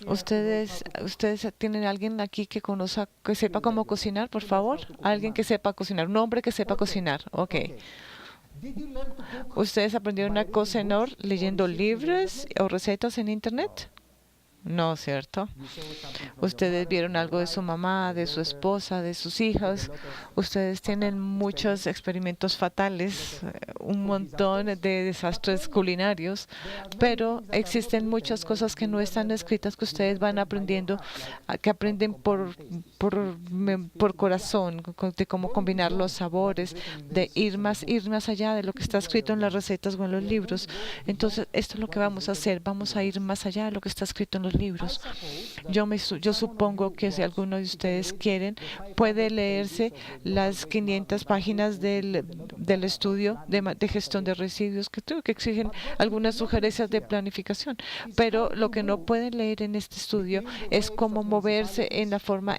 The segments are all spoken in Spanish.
¿Ustedes tienen alguien aquí que conozca, que sepa cómo cocinar, por favor? Alguien que sepa cocinar, un hombre que sepa cocinar. Ok. ¿Ustedes aprendieron a cocinar leyendo libros o recetas en internet? No, ¿cierto? Ustedes vieron algo de su mamá, de su esposa, de sus hijas. Ustedes tienen muchos experimentos fatales, un montón de desastres culinarios, pero existen muchas cosas que no están escritas que ustedes van aprendiendo, que aprenden por corazón, de cómo combinar los sabores, de ir más allá de lo que está escrito en las recetas o en los libros. Entonces, esto es lo que vamos a hacer. Vamos a ir más allá de lo que está escrito en los libros. Yo supongo que si alguno de ustedes quieren, puede leerse las 500 páginas del estudio de gestión de residuos que exigen algunas sugerencias de planificación. Pero lo que no pueden leer en este estudio es cómo moverse en la forma,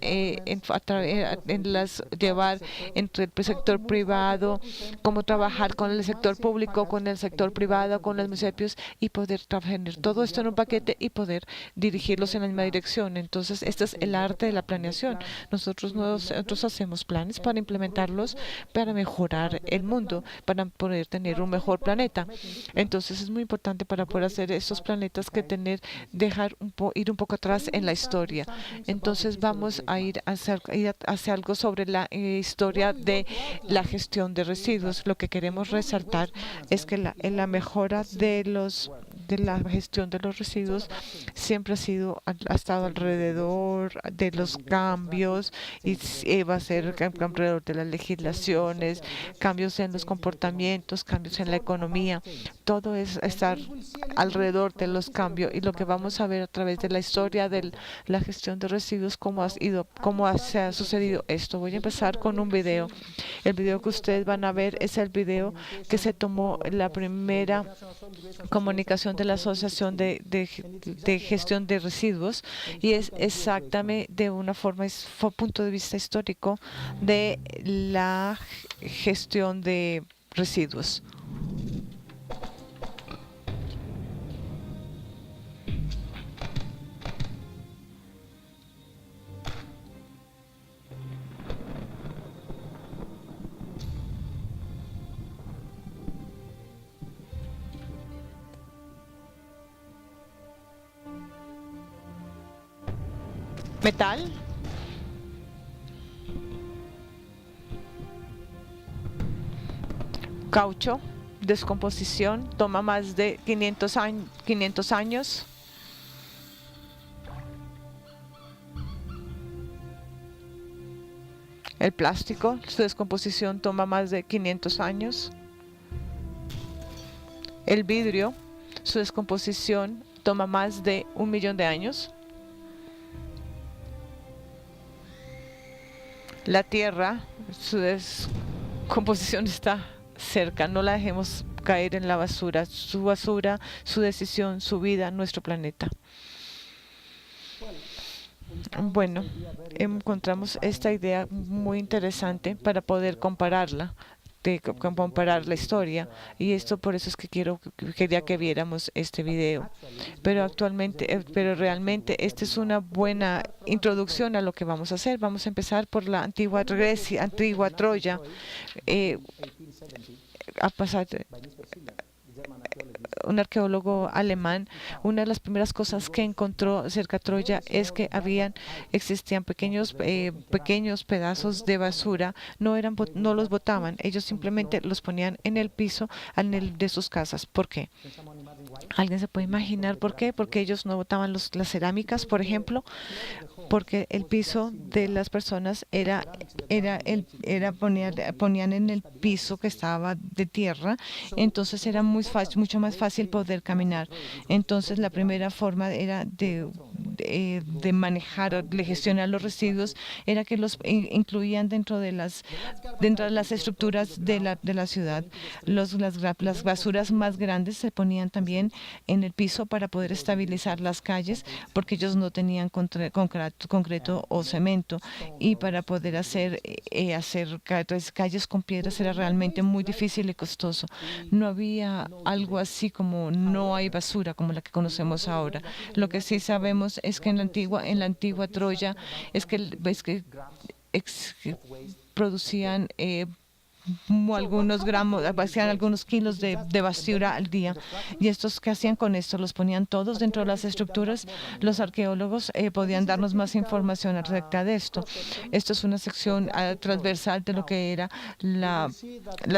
llevar entre el sector privado, cómo trabajar con el sector público, con el sector privado, con los municipios y poder trabajar todo esto en un paquete y poder dirigirlos en la misma dirección. Entonces, este es el arte de la planeación. Nosotros hacemos planes para implementarlos, para mejorar el mundo, para poder tener un mejor planeta. Entonces, es muy importante para poder hacer estos planetas que ir un poco atrás en la historia. Entonces, vamos a ir hacia algo sobre la historia de la gestión de residuos. Lo que queremos resaltar es que la mejora de la gestión de los residuos siempre ha estado alrededor de los cambios y va a ser alrededor de las legislaciones, cambios en los comportamientos, cambios en la economía. Todo es estar alrededor de los cambios y lo que vamos a ver a través de la historia de la gestión de residuos, se ha sucedido esto. Voy a empezar con un video. El video que ustedes van a ver es el video que se tomó la primera comunicación de la Asociación de Gestión de Residuos y es exactamente de una forma, punto de vista histórico de la gestión de residuos. Metal, caucho, descomposición, toma más de 500 años. El plástico, su descomposición toma más de 500 años. El vidrio, su descomposición toma más de 1.000.000 de años. La tierra, su descomposición está cerca, no la dejemos caer en la basura, su decisión, su vida, nuestro planeta. Bueno, encontramos esta idea muy interesante para poder compararla, comparar la historia, y esto por eso es que quería que viéramos este video. Pero realmente esta es una buena introducción a lo que vamos a hacer. Vamos a empezar por la antigua Grecia, antigua Troya, a pasar un arqueólogo alemán. Una de las primeras cosas que encontró cerca de Troya es que existían pequeños pedazos de basura. No los botaban, ellos simplemente los ponían en el piso de sus casas. ¿Por qué? ¿Alguien se puede imaginar por qué? Porque ellos no botaban las cerámicas, por ejemplo, porque el piso de las personas ponían en el piso que estaba de tierra, entonces era mucho más fácil poder caminar. Entonces la primera forma era de manejar, de gestionar los residuos, era que los incluían dentro de las estructuras de la ciudad. Las basuras más grandes se ponían también en el piso para poder estabilizar las calles, porque ellos no tenían concreto o cemento, y para poder hacer calles con piedras era realmente muy difícil y costoso. No había algo así como no hay basura como la que conocemos ahora. Lo que sí sabemos vemos es que en la antigua Troya es que producían algunos gramos, hacían algunos kilos de basura al día. ¿Y estos qué hacían con esto? Los ponían todos dentro de las estructuras. Los arqueólogos podían darnos más información acerca de esto. Esto es una sección transversal de lo que era la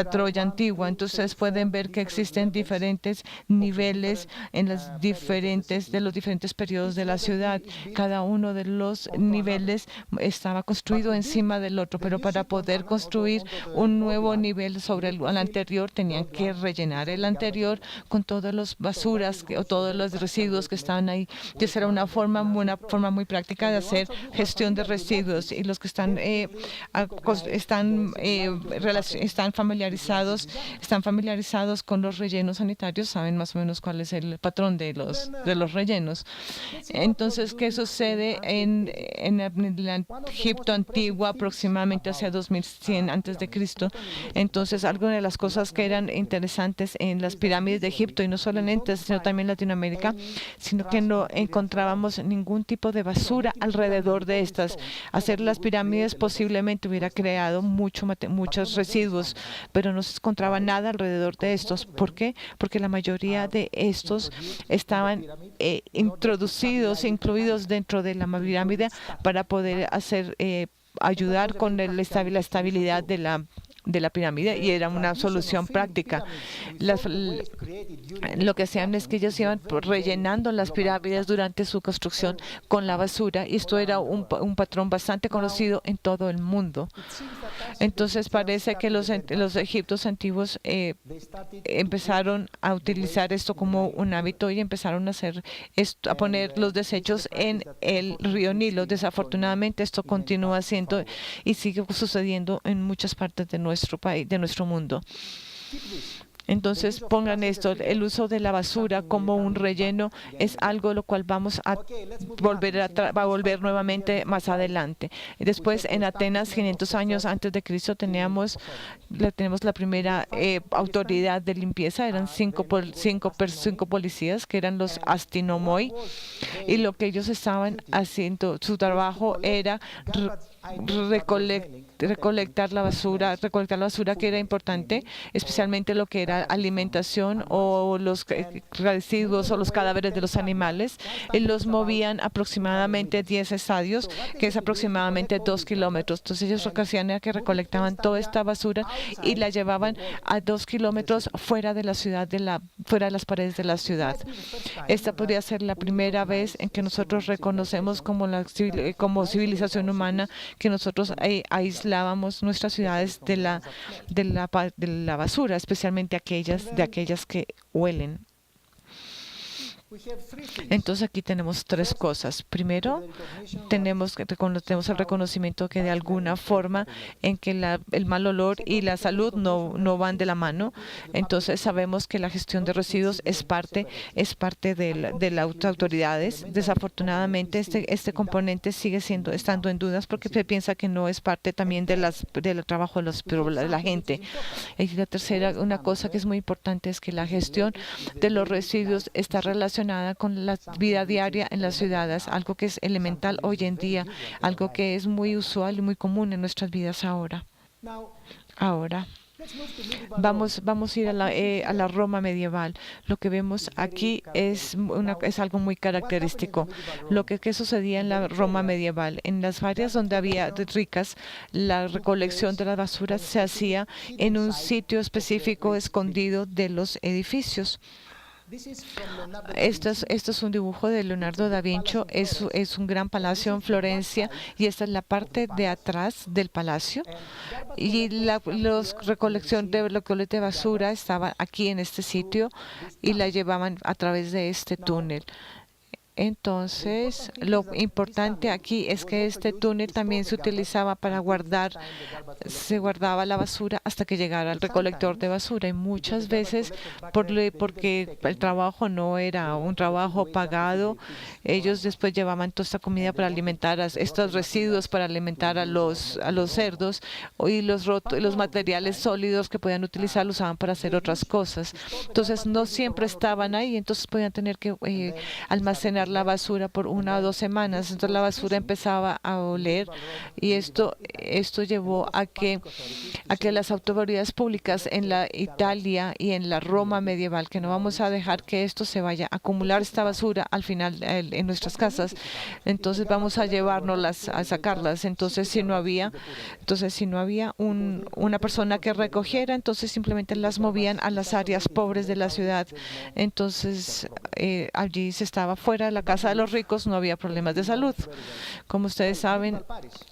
Troya antigua. Entonces pueden ver que existen diferentes niveles en los diferentes periodos de la ciudad. Cada uno de los niveles estaba construido encima del otro, pero para poder construir un nuevo nivel sobre el anterior tenían que rellenar el anterior con todas las basuras o todos los residuos que estaban ahí. Esa era una forma muy práctica de hacer gestión de residuos, y los que están familiarizados con los rellenos sanitarios saben más o menos cuál es el patrón de los rellenos. Entonces, ¿qué sucede en el Egipto antiguo aproximadamente hacia 2100 antes de Cristo? Entonces, algunas de las cosas que eran interesantes en las pirámides de Egipto, y no solamente, sino también en Latinoamérica, sino que no encontrábamos ningún tipo de basura alrededor de estas. Hacer las pirámides posiblemente hubiera creado muchos residuos, pero no se encontraba nada alrededor de estos. ¿Por qué? Porque la mayoría de estos estaban incluidos dentro de la pirámide para poder ayudar con la estabilidad de la pirámide, y era una solución práctica. Lo que hacían es que ellos iban rellenando las pirámides durante su construcción con la basura, y esto era un patrón bastante conocido en todo el mundo. Entonces parece que los egipcios antiguos empezaron a utilizar esto como un hábito, y empezaron a poner los desechos en el río Nilo. Desafortunadamente esto continúa siendo y sigue sucediendo en muchas partes de nuestro país, de nuestro mundo. Entonces pongan esto: el uso de la basura como un relleno es algo lo cual vamos a volver nuevamente más adelante. Después, en Atenas, 500 años antes de Cristo, tenemos la primera autoridad de limpieza. Eran cinco policías que eran los astinomoi, y lo que ellos estaban haciendo, su trabajo era recolectar la basura, que era importante, especialmente lo que era alimentación o los residuos o los cadáveres de los animales, y los movían aproximadamente 10 estadios, que es aproximadamente 2 kilómetros. Entonces ellos lo que hacían era que recolectaban toda esta basura y la llevaban a 2 kilómetros fuera de la ciudad, fuera de las paredes de la ciudad. Esta podría ser la primera vez en que nosotros reconocemos como civilización humana que nosotros aislábamos nuestras ciudades de la basura, especialmente aquellas que huelen. Entonces aquí tenemos tres cosas. Primero, tenemos el reconocimiento que de alguna forma en que el mal olor y la salud no van de la mano. Entonces sabemos que la gestión de residuos es parte de las autoridades. Desafortunadamente este componente sigue estando en dudas, porque se piensa que no es parte también del trabajo de la gente. Y la tercera, una cosa que es muy importante, es que la gestión de los residuos está relacionada con la vida diaria en las ciudades, algo que es elemental hoy en día, algo que es muy usual y muy común en nuestras vidas ahora. Vamos a ir a la Roma medieval. Lo que vemos aquí es algo muy característico. ¿Qué sucedía en la Roma medieval? En las áreas donde había ricas, la recolección de la basura se hacía en un sitio específico escondido de los edificios. Esto es un dibujo de Leonardo da Vinci. Es un gran palacio en Florencia, y esta es la parte de atrás del palacio. Y la recolección de basura estaba aquí en este sitio, y la llevaban a través de este túnel. Entonces, lo importante aquí es que este túnel también se utilizaba se guardaba la basura hasta que llegara al recolector de basura, y muchas veces porque el trabajo no era un trabajo pagado, ellos después llevaban toda esta comida para alimentar estos residuos, para alimentar a los cerdos, y los materiales sólidos que podían utilizar los usaban para hacer otras cosas. Entonces no siempre estaban ahí, entonces podían tener que almacenar la basura por 1 o 2 semanas. Entonces la basura empezaba a oler y esto llevó a que las autoridades públicas en la Italia y en la Roma medieval, que no vamos a dejar que esto se vaya a acumular esta basura al final en nuestras casas, entonces vamos a llevárnoslas a sacarlas. Entonces si no había una persona que recogiera, entonces simplemente las movían a las áreas pobres de la ciudad. Entonces allí se estaba fuera de la casa de los ricos, no había problemas de salud. Como ustedes saben,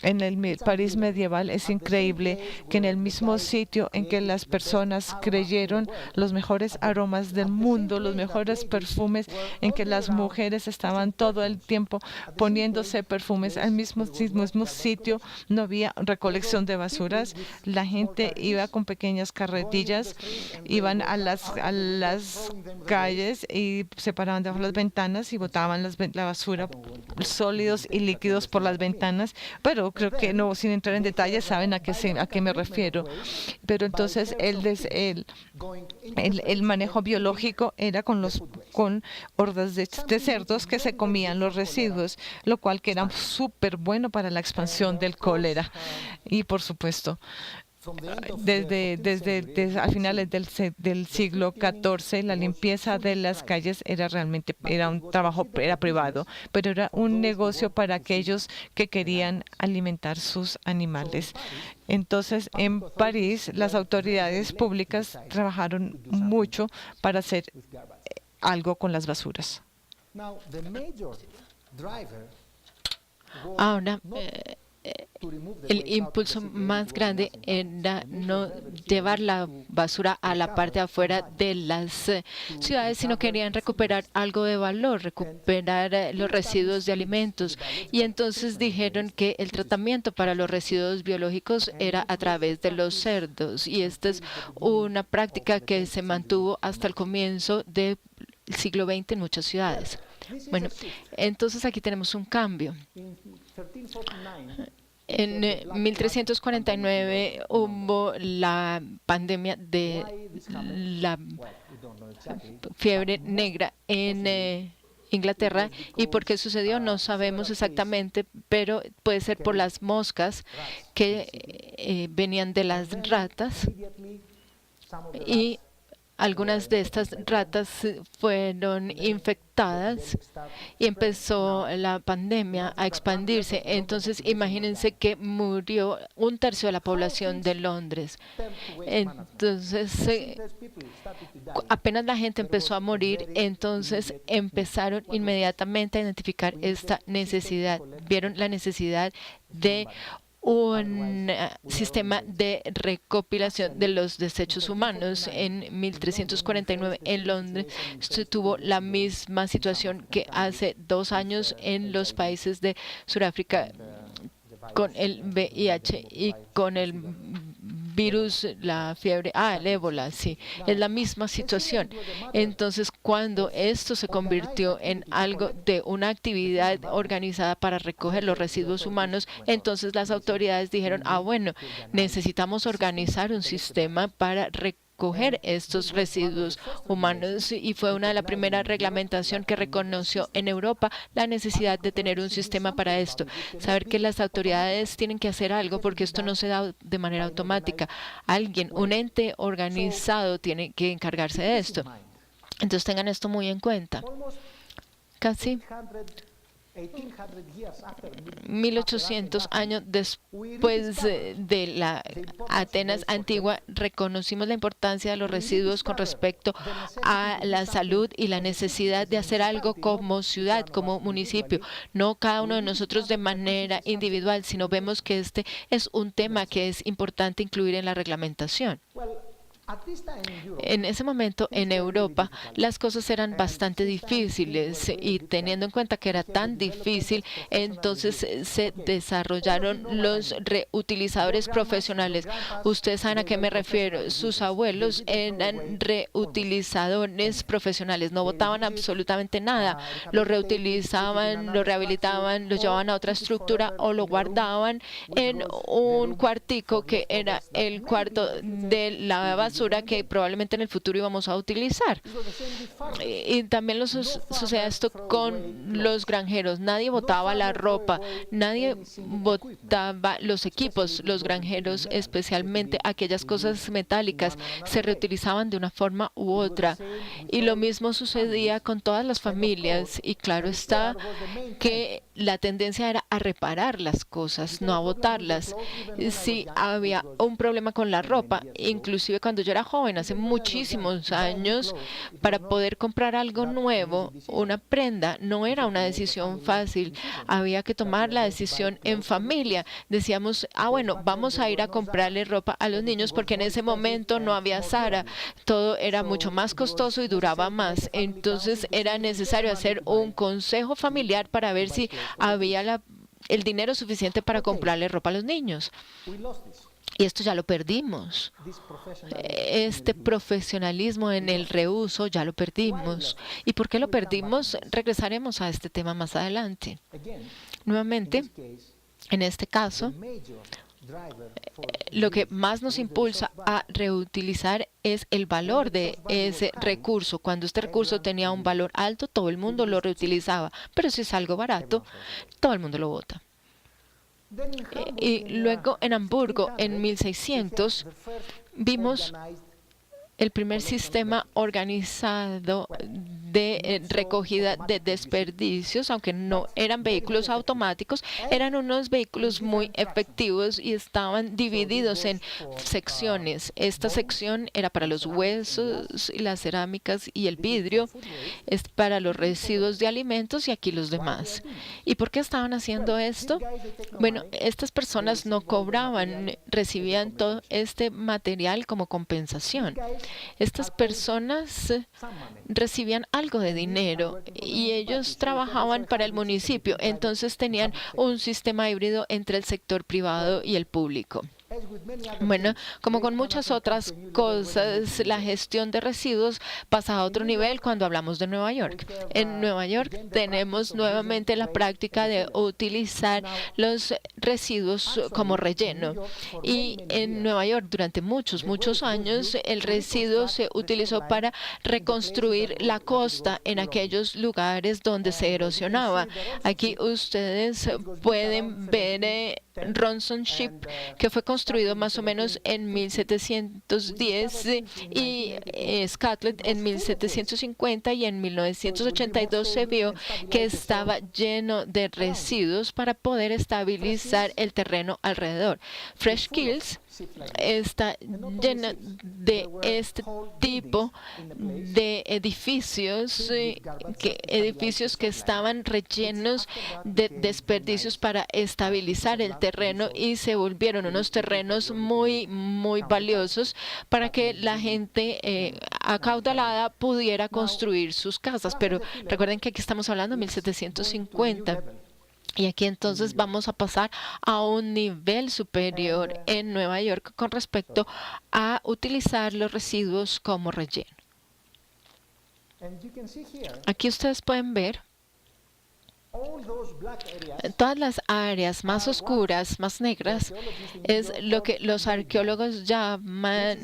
en el París medieval es increíble que en el mismo sitio en que las personas creyeron los mejores aromas del mundo, los mejores perfumes, en que las mujeres estaban todo el tiempo poniéndose perfumes, al mismo sitio no había recolección de basuras. La gente iba con pequeñas carretillas, iban a las calles y se paraban debajo de las ventanas y botaban la basura, sólidos y líquidos, por las ventanas. Pero creo que no, sin entrar en detalles, saben a qué me refiero. Pero entonces el manejo biológico era con hordas de cerdos que se comían los residuos, lo cual que era súper bueno para la expansión del cólera. Y por supuesto, desde a finales del siglo XIV, la limpieza de las calles era un trabajo, era privado, pero era un negocio para aquellos que querían alimentar sus animales. Entonces, en París, las autoridades públicas trabajaron mucho para hacer algo con las basuras. Ahora, el impulso más grande era no llevar la basura a la parte de afuera de las ciudades, sino querían recuperar algo de valor, recuperar los residuos de alimentos. Y entonces dijeron que el tratamiento para los residuos biológicos era a través de los cerdos. Y esta es una práctica que se mantuvo hasta el comienzo del siglo XX en muchas ciudades. Bueno, entonces aquí tenemos un cambio. En 1349 hubo la pandemia de la fiebre negra en Inglaterra. ¿Y por qué sucedió? No sabemos exactamente, pero puede ser por las moscas que venían de las ratas, y algunas de estas ratas fueron infectadas y empezó la pandemia a expandirse. Entonces, imagínense que murió 1/3 de la población de Londres. Entonces, apenas la gente empezó a morir, entonces empezaron inmediatamente a identificar esta necesidad. Vieron la necesidad de un sistema de recopilación de los desechos humanos. En 1349 en Londres se tuvo la misma situación que hace 2 años en los países de Sudáfrica con el VIH y con el virus, la fiebre, el ébola, sí, es la misma situación. Entonces, cuando esto se convirtió en algo de una actividad organizada para recoger los residuos humanos, entonces las autoridades dijeron, bueno, necesitamos organizar un sistema para recoger estos residuos humanos, y fue una de las primeras reglamentaciones que reconoció en Europa la necesidad de tener un sistema para esto. Saber que las autoridades tienen que hacer algo porque esto no se da de manera automática. Un ente organizado tiene que encargarse de esto. Entonces tengan esto muy en cuenta. Casi 1800 años después de la Atenas antigua, reconocimos la importancia de los residuos con respecto a la salud y la necesidad de hacer algo como ciudad, como municipio. No cada uno de nosotros de manera individual, sino vemos que este es un tema que es importante incluir en la reglamentación. En ese momento en Europa las cosas eran bastante difíciles, y teniendo en cuenta que era tan difícil, entonces se desarrollaron los reutilizadores profesionales. Ustedes saben a qué me refiero. Sus abuelos eran reutilizadores profesionales, no botaban absolutamente nada, lo reutilizaban, lo rehabilitaban, lo llevaban a otra estructura o lo guardaban en un cuartico que era el cuarto de la basura, basura que probablemente en el futuro íbamos a utilizar. Y también sucede esto con los granjeros. Nadie botaba la ropa, nadie botaba los equipos. Los granjeros, especialmente aquellas cosas metálicas, se reutilizaban de una forma u otra. Y lo mismo sucedía con todas las familias. Y claro está que la tendencia era a reparar las cosas, no a botarlas. Si había un problema con la ropa, inclusive cuando yo era joven, hace muchísimos años, para poder comprar algo nuevo, una prenda, no era una decisión fácil. Había que tomar la decisión en familia. Decíamos, bueno, vamos a ir a comprarle ropa a los niños porque en ese momento no había Zara. Todo era mucho más costoso y duraba más. Entonces era necesario hacer un consejo familiar para ver si había el dinero suficiente para comprarle ropa a los niños. Y esto ya lo perdimos. Este profesionalismo en el reuso ya lo perdimos. ¿Y por qué lo perdimos? Regresaremos a este tema más adelante. Nuevamente, en este caso, lo que más nos impulsa a reutilizar es el valor de ese recurso. Cuando este recurso tenía un valor alto, todo el mundo lo reutilizaba. Pero si es algo barato, todo el mundo lo bota. Y luego en Hamburgo, en 1600, vimos el primer sistema organizado de recogida de desperdicios, aunque no eran vehículos automáticos, eran unos vehículos muy efectivos y estaban divididos en secciones. Esta sección era para los huesos y las cerámicas y el vidrio, es para los residuos de alimentos y aquí los demás. ¿Y por qué estaban haciendo esto? Bueno, estas personas no cobraban, recibían todo este material como compensación. Estas personas recibían algo de dinero y ellos trabajaban para el municipio. Entonces tenían un sistema híbrido entre el sector privado y el público. Bueno, como con muchas otras cosas, la gestión de residuos pasa a otro nivel cuando hablamos de Nueva York. En Nueva York tenemos nuevamente la práctica de utilizar los residuos como relleno. Y en Nueva York durante muchos años el residuo se utilizó para reconstruir la costa en aquellos lugares donde se erosionaba. Aquí ustedes pueden ver Ronson Ship, que fue construido más o menos en 1710 y Scotland en 1750, y en 1982 se vio que estaba lleno de residuos para poder estabilizar el terreno alrededor. Fresh Kills está llena de este tipo de edificios, edificios que estaban rellenos de desperdicios para estabilizar el terreno y se volvieron unos terrenos muy valiosos para que la gente acaudalada pudiera construir sus casas. Pero recuerden que aquí estamos hablando de 1750. Y aquí entonces vamos a pasar a un nivel superior en Nueva York con respecto a utilizar los residuos como relleno. Aquí ustedes pueden ver todas las áreas más oscuras, más negras, es lo que los arqueólogos llaman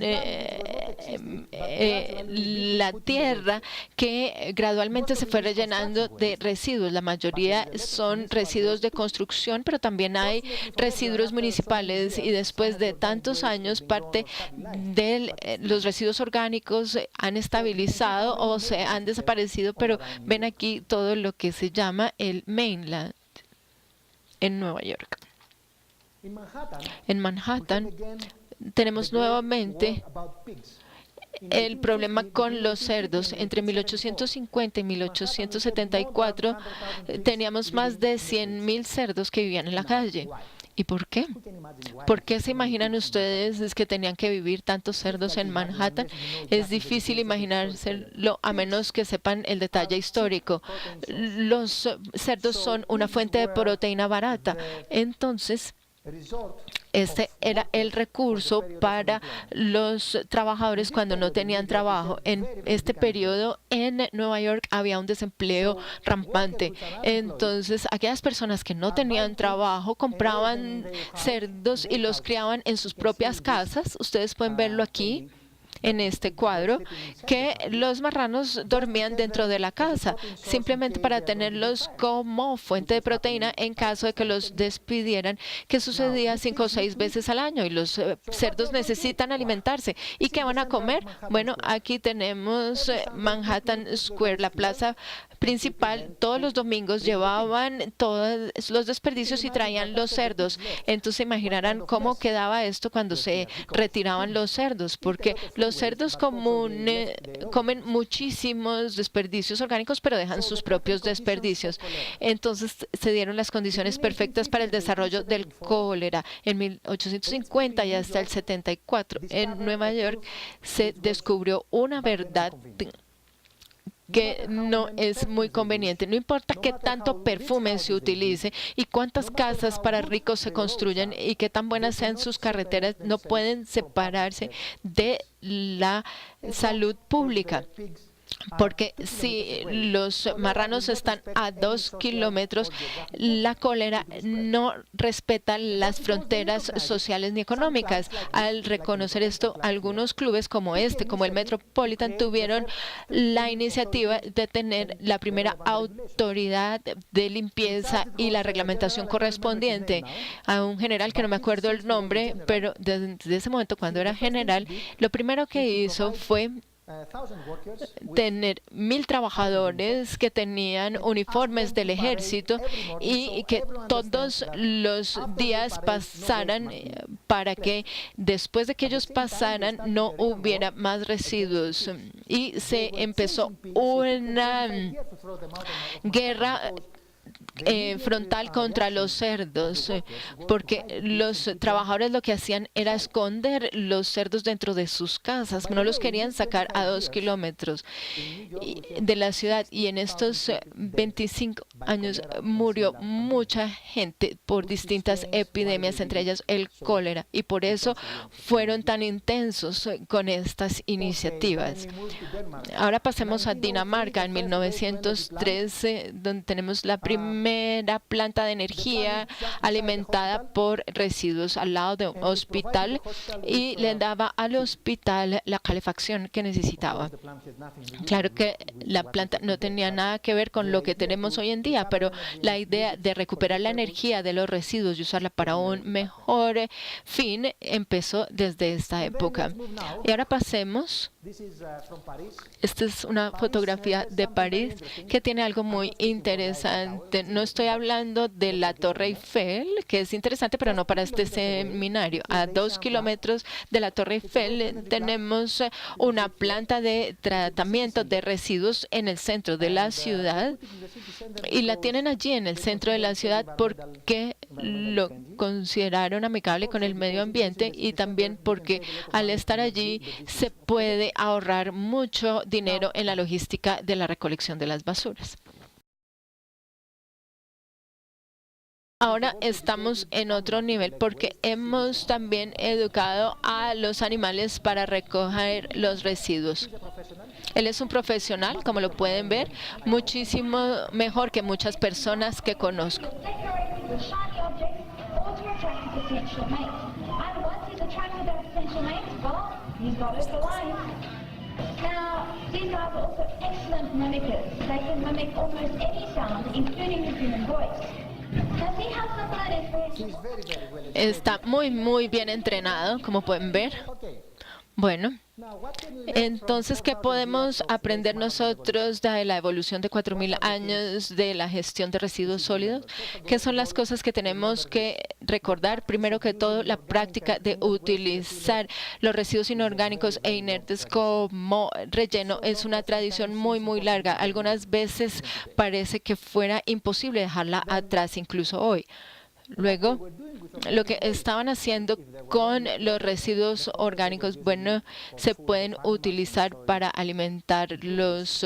la tierra que gradualmente se fue rellenando de residuos. La mayoría son residuos de construcción, pero también hay residuos municipales, y después de tantos años parte de los residuos orgánicos han estabilizado o se han desaparecido, pero ven aquí todo lo que se llama el Mainland en Nueva York. En Manhattan tenemos nuevamente el problema con los cerdos. Entre 1850 y 1874 teníamos más de 100,000 cerdos que vivían en la calle. ¿Y por qué? ¿Por qué se imaginan ustedes que tenían que vivir tantos cerdos en Manhattan? Es difícil imaginárselo a menos que sepan el detalle histórico. Los cerdos son una fuente de proteína barata. Entonces, este era el recurso para los trabajadores cuando no tenían trabajo. En este periodo en Nueva York había un desempleo rampante. Entonces, aquellas personas que no tenían trabajo compraban cerdos y los criaban en sus propias casas. Ustedes pueden verlo aquí. en este cuadro que los marranos dormían dentro de la casa, simplemente para tenerlos como fuente de proteína en caso de que los despidieran, que sucedía 5 o 6 veces al año. Y los cerdos necesitan alimentarse. ¿Y qué van a comer? Bueno, aquí tenemos Manhattan Square, la plaza principal. Todos los domingos llevaban todos los desperdicios y traían los cerdos. Entonces imaginarán cómo quedaba esto cuando se retiraban los cerdos, porque los cerdos comen muchísimos desperdicios orgánicos, pero dejan sus propios desperdicios. Entonces se dieron las condiciones perfectas para el desarrollo del cólera. En 1850 y hasta el 74, en Nueva York, se descubrió una verdad que no es muy conveniente. No importa qué tanto perfume se utilice y cuántas casas para ricos se construyan y qué tan buenas sean sus carreteras, no pueden separarse de la salud pública. Porque si los marranos están a 2 kilómetros, la cólera no respeta las fronteras sociales ni económicas. Al reconocer esto, algunos clubes como el Metropolitan, tuvieron la iniciativa de tener la primera autoridad de limpieza y la reglamentación correspondiente a un general que no me acuerdo el nombre, pero desde ese momento, cuando era general, lo primero que hizo fue tener 1.000 trabajadores que tenían uniformes del ejército y que todos los días pasaran para que después de que ellos pasaran no hubiera más residuos. Y se empezó una guerra frontal contra los cerdos, porque los trabajadores lo que hacían era esconder los cerdos dentro de sus casas, no los querían sacar a 2 kilómetros de la ciudad. Y en estos 25 años murió mucha gente por distintas epidemias, entre ellas el cólera, y por eso fueron tan intensos con estas iniciativas. Ahora pasemos a Dinamarca, en 1913, donde tenemos la primera planta de energía alimentada por residuos al lado de un hospital, y le daba al hospital la calefacción que necesitaba. Claro que la planta no tenía nada que ver con lo que tenemos hoy en día, pero la idea de recuperar la energía de los residuos y usarla para un mejor fin empezó desde esta época. Y ahora pasemos. Esta es una fotografía de París que tiene algo muy interesante. No estoy hablando de la Torre Eiffel, que es interesante, pero no para este seminario. A 2 kilómetros de la Torre Eiffel tenemos una planta de tratamiento de residuos en el centro de la ciudad, y la tienen allí en el centro de la ciudad porque lo consideraron amigable con el medio ambiente, y también porque al estar allí se puede ahorrar mucho dinero en la logística de la recolección de las basuras. Ahora estamos en otro nivel porque hemos también educado a los animales para recoger los residuos. Él es un profesional, como lo pueden ver, muchísimo mejor que muchas personas que conozco. Now, these dogs are also excellent mimickers. They can mimic almost any sound, including the human voice. Now, see how simple it is? Está muy bien entrenado, como pueden ver. Bueno, entonces, ¿qué podemos aprender nosotros de la evolución de 4.000 años de la gestión de residuos sólidos? ¿Qué son las cosas que tenemos que recordar? Primero que todo, la práctica de utilizar los residuos inorgánicos e inertes como relleno es una tradición muy larga. Algunas veces parece que fuera imposible dejarla atrás, incluso hoy. Luego, lo que estaban haciendo con los residuos orgánicos, bueno, se pueden utilizar para alimentar los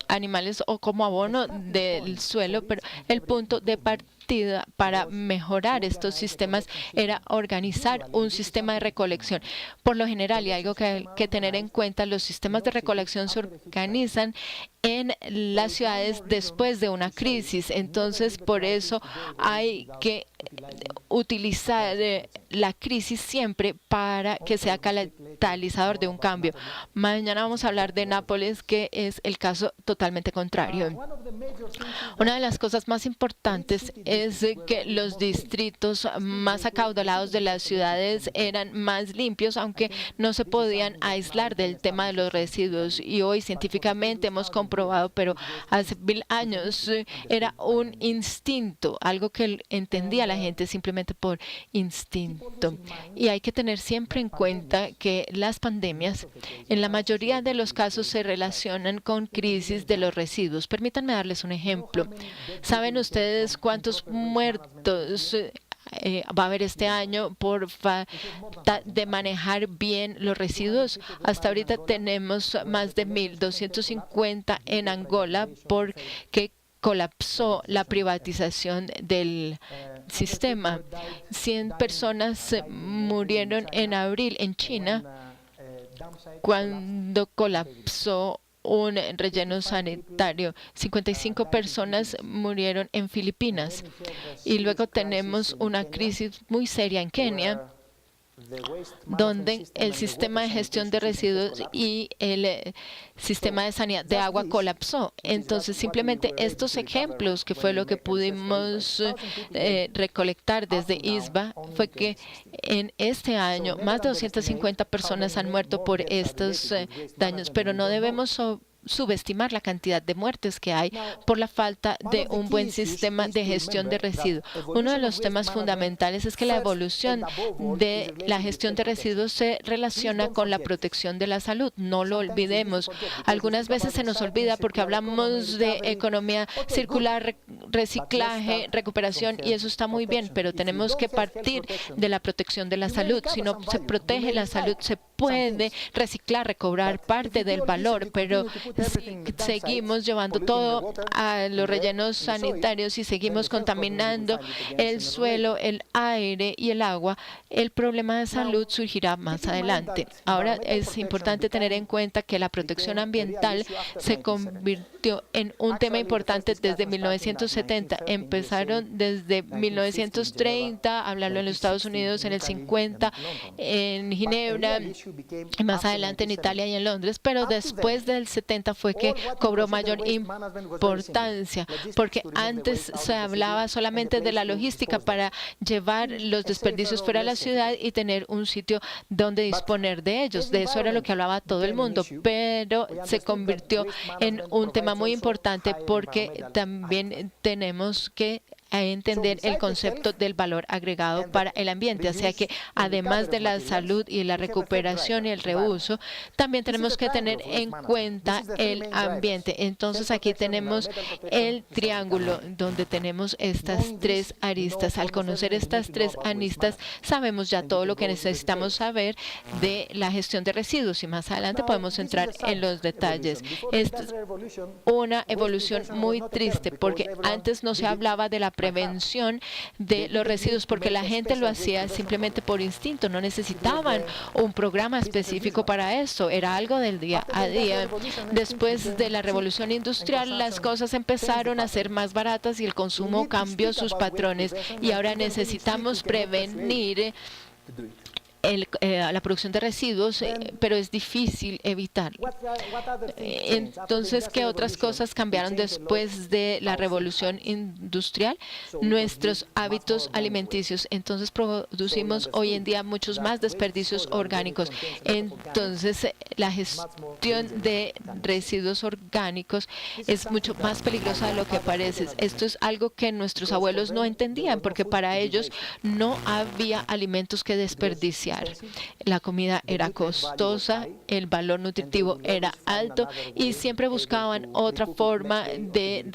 animales o como abono del suelo, pero el punto de partida partida para mejorar estos sistemas era organizar un sistema de recolección. Por lo general, y algo que hay que tener en cuenta, los sistemas de recolección se organizan en las ciudades después de una crisis. Entonces, por eso hay que utilizar la crisis siempre para que sea catalizador de un cambio. Mañana vamos a hablar de Nápoles, que es el caso totalmente contrario. Una de las cosas más importantes es que los distritos más acaudalados de las ciudades eran más limpios, aunque no se podían aislar del tema de los residuos. Y hoy científicamente hemos comprobado, pero hace 1000 años era un instinto, algo que entendía la gente simplemente por instinto. Y hay que tener siempre en cuenta que las pandemias, en la mayoría de los casos, se relacionan con crisis de los residuos. Permítanme darles un ejemplo. ¿Saben ustedes cuántos muertos va a haber este año por falta de manejar bien los residuos? Hasta ahorita tenemos más de 1.250 en Angola porque colapsó la privatización del sistema. 100 personas murieron en abril en China cuando colapsó un relleno sanitario. 55 personas murieron en Filipinas. Y luego tenemos una crisis muy seria en Kenia, donde el sistema de gestión de residuos y el sistema de sanidad de agua colapsó. Entonces, simplemente estos ejemplos, que fue lo que pudimos recolectar desde ISBA, fue que en este año más de 250 personas han muerto por estos daños, pero no debemos subestimar la cantidad de muertes que hay por la falta de un buen sistema de gestión de residuos. Uno de los temas fundamentales es que la evolución de la gestión de residuos se relaciona con la protección de la salud. No lo olvidemos. Algunas veces se nos olvida porque hablamos de economía circular, reciclaje, recuperación, y eso está muy bien, pero tenemos que partir de la protección de la salud. Si no se protege la salud, se puede reciclar, recobrar parte del valor, pero si seguimos llevando todo a los rellenos sanitarios y seguimos contaminando el suelo, el aire y el agua, el problema de salud surgirá más adelante. Ahora es importante tener en cuenta que la protección ambiental se convirtió en un tema importante desde 1970. Empezaron desde 1930 a hablarlo en los Estados Unidos, en el 50 en Ginebra, y más adelante en Italia y en Londres, pero después del 70 fue que cobró mayor importancia, porque antes se hablaba solamente de la logística para llevar los desperdicios fuera de la ciudad y tener un sitio donde disponer de ellos. De eso era lo que hablaba todo el mundo, pero se convirtió en un tema muy importante porque también tenemos que entender el concepto del valor agregado para el ambiente. O sea que además de la salud y la recuperación y el reuso, también tenemos que tener en cuenta el ambiente. Entonces aquí tenemos el triángulo donde tenemos estas tres aristas. Al conocer estas tres aristas, sabemos ya todo lo que necesitamos saber de la gestión de residuos y más adelante podemos entrar en los detalles. Esta es una evolución muy triste porque antes no se hablaba de la prevención de los residuos porque la gente lo hacía simplemente por instinto, no necesitaban un programa específico para eso, era algo del día a día. Después de la revolución industrial, las cosas empezaron a ser más baratas y el consumo cambió sus patrones y ahora necesitamos prevenir la producción de residuos, pero es difícil evitarlo. Entonces, ¿qué otras cosas cambiaron después de la revolución industrial? Nuestros hábitos alimenticios. Entonces, producimos hoy en día muchos más desperdicios orgánicos. Entonces, la gestión de residuos orgánicos es mucho más peligrosa de lo que parece. Esto es algo que nuestros abuelos no entendían, porque para ellos no había alimentos que desperdiciar. La comida era costosa, el valor nutritivo era alto y siempre buscaban otra forma de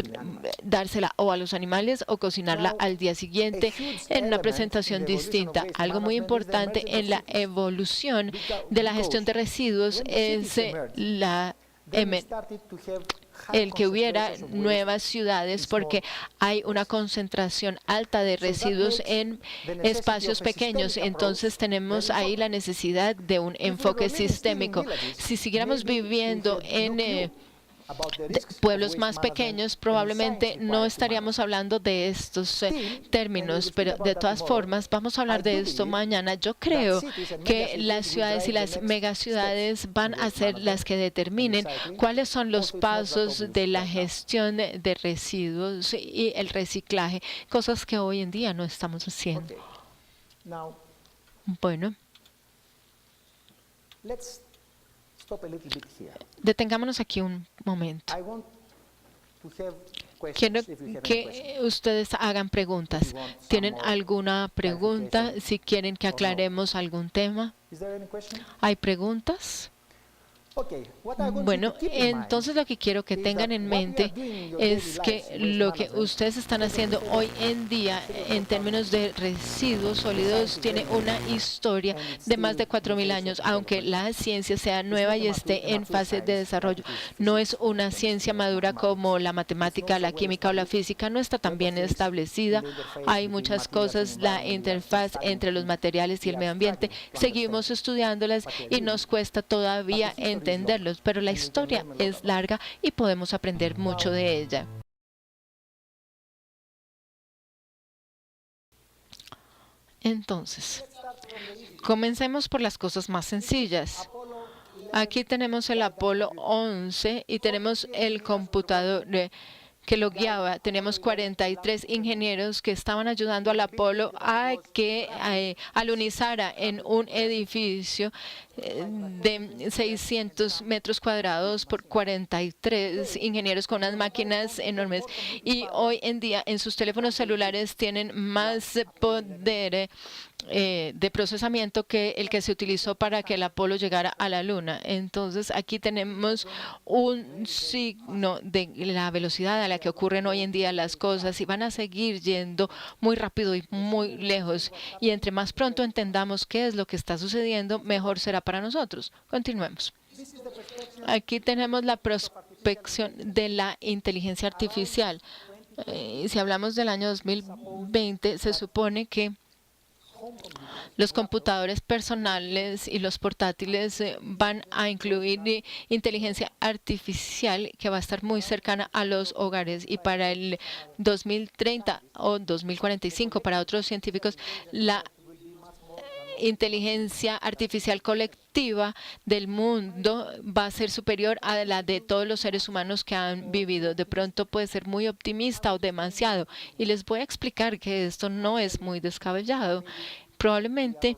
dársela o a los animales o cocinarla al día siguiente en una presentación distinta. Algo muy importante en la evolución de la gestión de residuos es la el que hubiera nuevas ciudades porque hay una concentración alta de residuos en espacios pequeños. Entonces tenemos ahí la necesidad de un enfoque sistémico. Si siguiéramos viviendo en pueblos más pequeños, probablemente no estaríamos hablando de estos términos, pero de todas formas vamos a hablar de esto mañana. Yo creo que las ciudades y las megaciudades van a ser las que determinen cuáles son los pasos de la gestión de residuos y el reciclaje, cosas que hoy en día no estamos haciendo. Bueno, detengámonos aquí un momento. Quiero que ustedes hagan preguntas. ¿Tienen alguna pregunta? Si quieren que aclaremos algún tema. ¿Hay preguntas? Bueno, entonces lo que quiero que tengan en mente es que lo que ustedes están haciendo hoy en día en términos de residuos sólidos tiene una historia de más de 4.000 años, aunque la ciencia sea nueva y esté en fase de desarrollo. No es una ciencia madura como la matemática, la química o la física, no está tan bien establecida. Hay muchas cosas, la interfaz entre los materiales y el medio ambiente. Seguimos estudiándolas y nos cuesta todavía entenderlos, pero la historia es larga y podemos aprender mucho de ella. Entonces, comencemos por las cosas más sencillas. Aquí tenemos el Apolo 11 y tenemos el computador que lo guiaba. Teníamos 43 ingenieros que estaban ayudando al Apolo a que alunizara en un edificio de 600 metros cuadrados por 43 ingenieros con unas máquinas enormes. Y hoy en día en sus teléfonos celulares tienen más poder de procesamiento que el que se utilizó para que el Apolo llegara a la Luna. Entonces aquí tenemos un signo de la velocidad a la que ocurren hoy en día las cosas y van a seguir yendo muy rápido y muy lejos. Y entre más pronto entendamos qué es lo que está sucediendo, mejor será para nosotros. Continuemos. Aquí tenemos la prospección de la inteligencia artificial. Si hablamos del año 2020, se supone que los computadores personales y los portátiles van a incluir inteligencia artificial que va a estar muy cercana a los hogares. Y para el 2030 o 2045, para otros científicos, la inteligencia artificial colectiva del mundo va a ser superior a la de todos los seres humanos que han vivido. De pronto puede ser muy optimista o demasiado. Y les voy a explicar que esto no es muy descabellado. Probablemente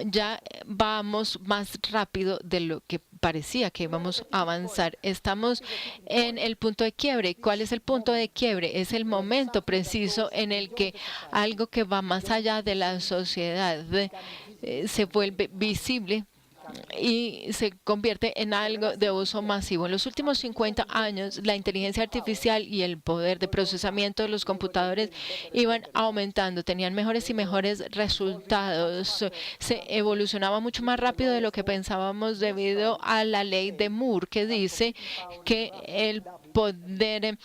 ya vamos más rápido de lo que parecía que íbamos a avanzar. Estamos en el punto de quiebre. ¿Cuál es el punto de quiebre? Es el momento preciso en el que algo que va más allá de la sociedad se vuelve visible y se convierte en algo de uso masivo. En los últimos 50 años, la inteligencia artificial y el poder de procesamiento de los computadores iban aumentando, tenían mejores y mejores resultados. Se evolucionaba mucho más rápido de lo que pensábamos debido a la ley de Moore, que dice que el poder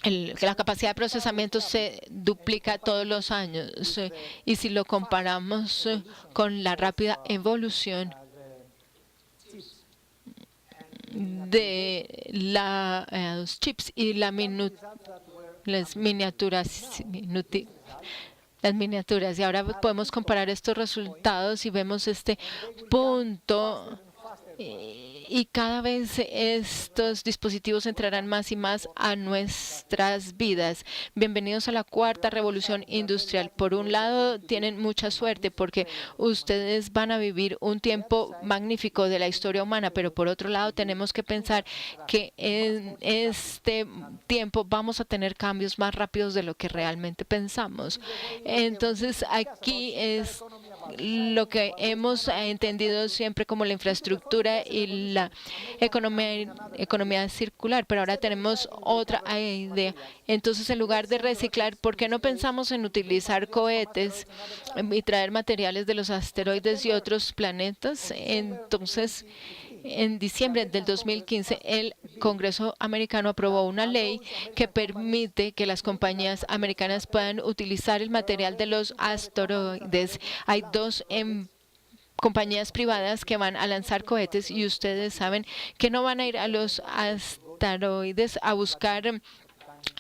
la capacidad de procesamiento se duplica todos los años. Y si lo comparamos con la rápida evolución de los chips y las miniaturas, y ahora podemos comparar estos resultados y vemos este punto. Y cada vez estos dispositivos entrarán más y más a nuestras vidas. Bienvenidos a la cuarta revolución industrial. Por un lado, tienen mucha suerte porque ustedes van a vivir un tiempo magnífico de la historia humana, pero por otro lado tenemos que pensar que en este tiempo vamos a tener cambios más rápidos de lo que realmente pensamos. Entonces, aquí es lo que hemos entendido siempre como la infraestructura y la economía circular, pero ahora tenemos otra idea. Entonces, en lugar de reciclar, ¿por qué no pensamos en utilizar cohetes y traer materiales de los asteroides y otros planetas? Entonces, En diciembre del 2015, el Congreso americano aprobó una ley que permite que las compañías americanas puedan utilizar el material de los asteroides. Hay dos compañías privadas que van a lanzar cohetes y ustedes saben que no van a ir a los asteroides a buscar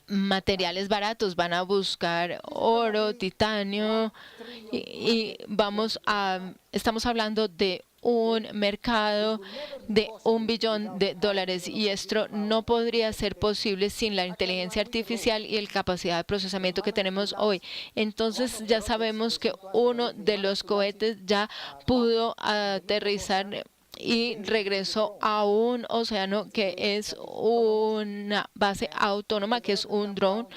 materiales baratos, van a buscar oro, titanio estamos hablando de un mercado de $1 billón y esto no podría ser posible sin la inteligencia artificial y la capacidad de procesamiento que tenemos hoy. Entonces ya sabemos que uno de los cohetes ya pudo aterrizar y regresó a un océano que es una base autónoma, que es un drone,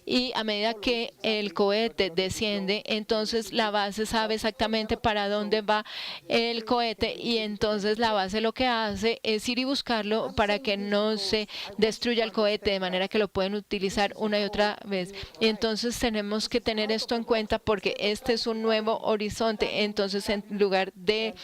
y a medida que el cohete desciende, entonces la base sabe exactamente para dónde va el cohete y entonces la base lo que hace es ir y buscarlo para que no se destruya el cohete, de manera que lo pueden utilizar una y otra vez. Y entonces tenemos que tener esto en cuenta porque este es un nuevo horizonte. Entonces, en lugar de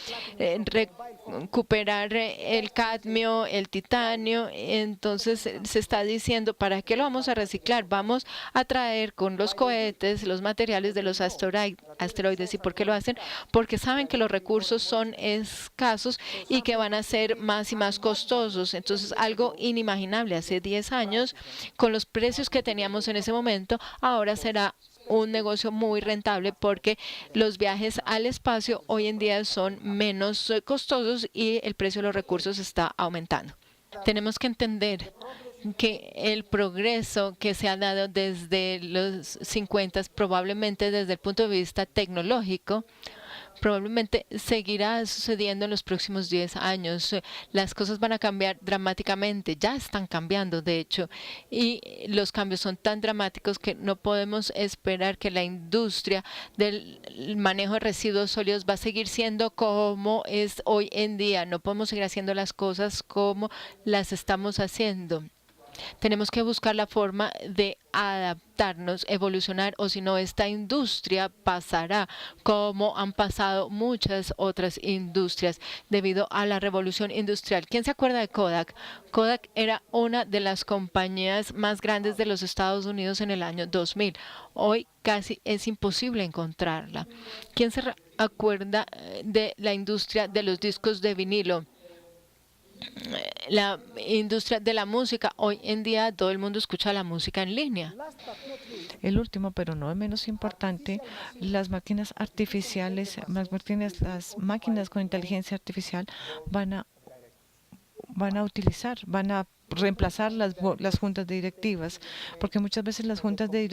recuperar el cadmio, el titanio, entonces se está diciendo, ¿para qué lo vamos a reciclar? Vamos a traer con los cohetes los materiales de los asteroides. ¿Y por qué lo hacen? Porque saben que los recursos son escasos y que van a ser más y más costosos. Entonces, algo inimaginable hace 10 años, con los precios que teníamos en ese momento, ahora será un negocio muy rentable porque los viajes al espacio hoy en día son menos costosos y el precio de los recursos está aumentando. Tenemos que entender que el progreso que se ha dado desde los 50, probablemente desde el punto de vista tecnológico, probablemente seguirá sucediendo en los próximos 10 años. Las cosas van a cambiar dramáticamente, ya están cambiando de hecho, y los cambios son tan dramáticos que no podemos esperar que la industria del manejo de residuos sólidos va a seguir siendo como es hoy en día. No podemos seguir haciendo las cosas como las estamos haciendo. Tenemos que buscar la forma de adaptarnos, evolucionar, o si no, esta industria pasará como han pasado muchas otras industrias debido a la revolución industrial. ¿Quién se acuerda de Kodak? Kodak era una de las compañías más grandes de los Estados Unidos en el año 2000. Hoy casi es imposible encontrarla. ¿Quién se acuerda de la industria de los discos de vinilo? La industria de la música. Hoy en día todo el mundo escucha la música en línea. El último, pero no menos importante, las máquinas artificiales, las máquinas con inteligencia artificial van a reemplazar las juntas de directivas, porque muchas veces las juntas de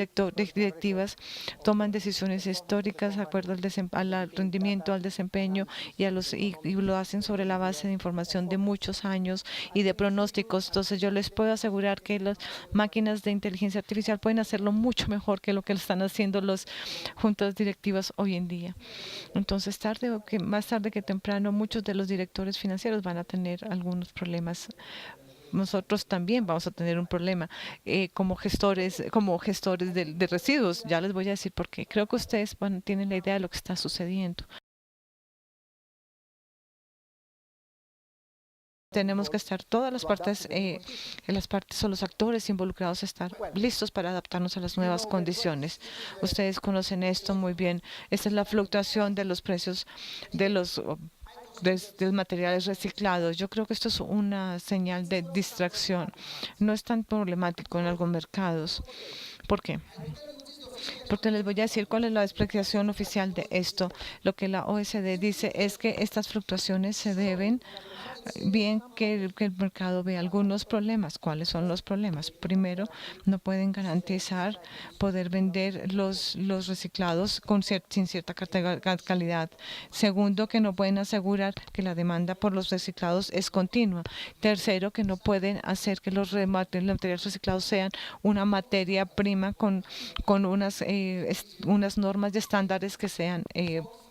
directivas toman decisiones históricas de acuerdo al rendimiento, al desempeño y lo hacen sobre la base de información de muchos años y de pronósticos. Entonces yo les puedo asegurar que las máquinas de inteligencia artificial pueden hacerlo mucho mejor que lo que están haciendo las juntas directivas hoy en día. Entonces más tarde que temprano muchos de los directores financieros van a tener algunos problemas. Nosotros también vamos a tener un problema como gestores de residuos. Ya les voy a decir por qué. Creo que ustedes tienen la idea de lo que está sucediendo. Tenemos que estar todas las partes o los actores involucrados estar listos para adaptarnos a las nuevas condiciones. Ustedes conocen esto muy bien. Esta es la fluctuación de los precios de los materiales reciclados. Yo creo que esto es una señal de distracción. No es tan problemático en algunos mercados. ¿Por qué? Porque les voy a decir cuál es la explicación oficial de esto. Lo que la OECD dice es que estas fluctuaciones se deben bien que el mercado ve algunos problemas. ¿Cuáles son los problemas? Primero, no pueden garantizar poder vender los reciclados sin cierta calidad. Segundo, que no pueden asegurar que la demanda por los reciclados es continua. Tercero, que no pueden hacer que los materiales reciclados sean una materia prima con unas normas y estándares que sean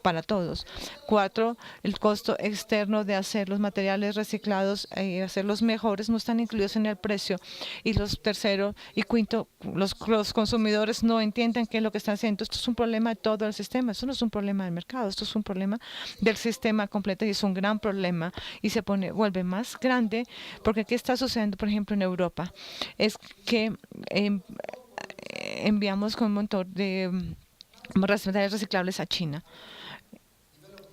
para todos. 4, el costo externo de hacer los materiales reciclados y hacerlos mejores no están incluidos en el precio. Y los tercero y quinto, los consumidores no entienden qué es lo que están haciendo. Esto es un problema de todo el sistema. Esto no es un problema del mercado. Esto es un problema del sistema completo y es un gran problema y vuelve más grande porque ¿qué está sucediendo, por ejemplo, en Europa? Es que enviamos con un montón de materiales reciclables a China.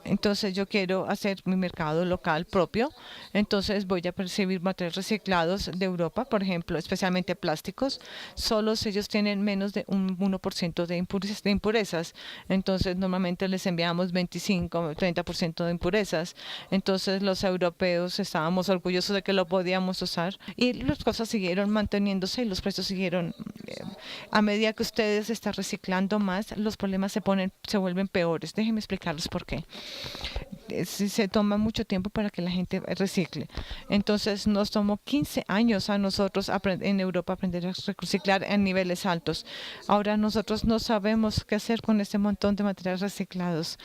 Entonces yo quiero hacer mi mercado local propio, entonces voy a percibir materiales reciclados de Europa, por ejemplo, especialmente plásticos, solo ellos tienen menos de un 1% de impurezas, entonces normalmente les enviamos 25-30% de impurezas, entonces los europeos estábamos orgullosos de que lo podíamos usar y las cosas siguieron manteniéndose y los precios siguieron, a medida que ustedes están reciclando más, los problemas se vuelven peores. Déjenme explicarles por qué. Se toma mucho tiempo para que la gente recicle. Entonces nos tomó 15 años a nosotros en Europa aprender a reciclar en niveles altos. Ahora nosotros no sabemos qué hacer con este montón de materiales reciclados.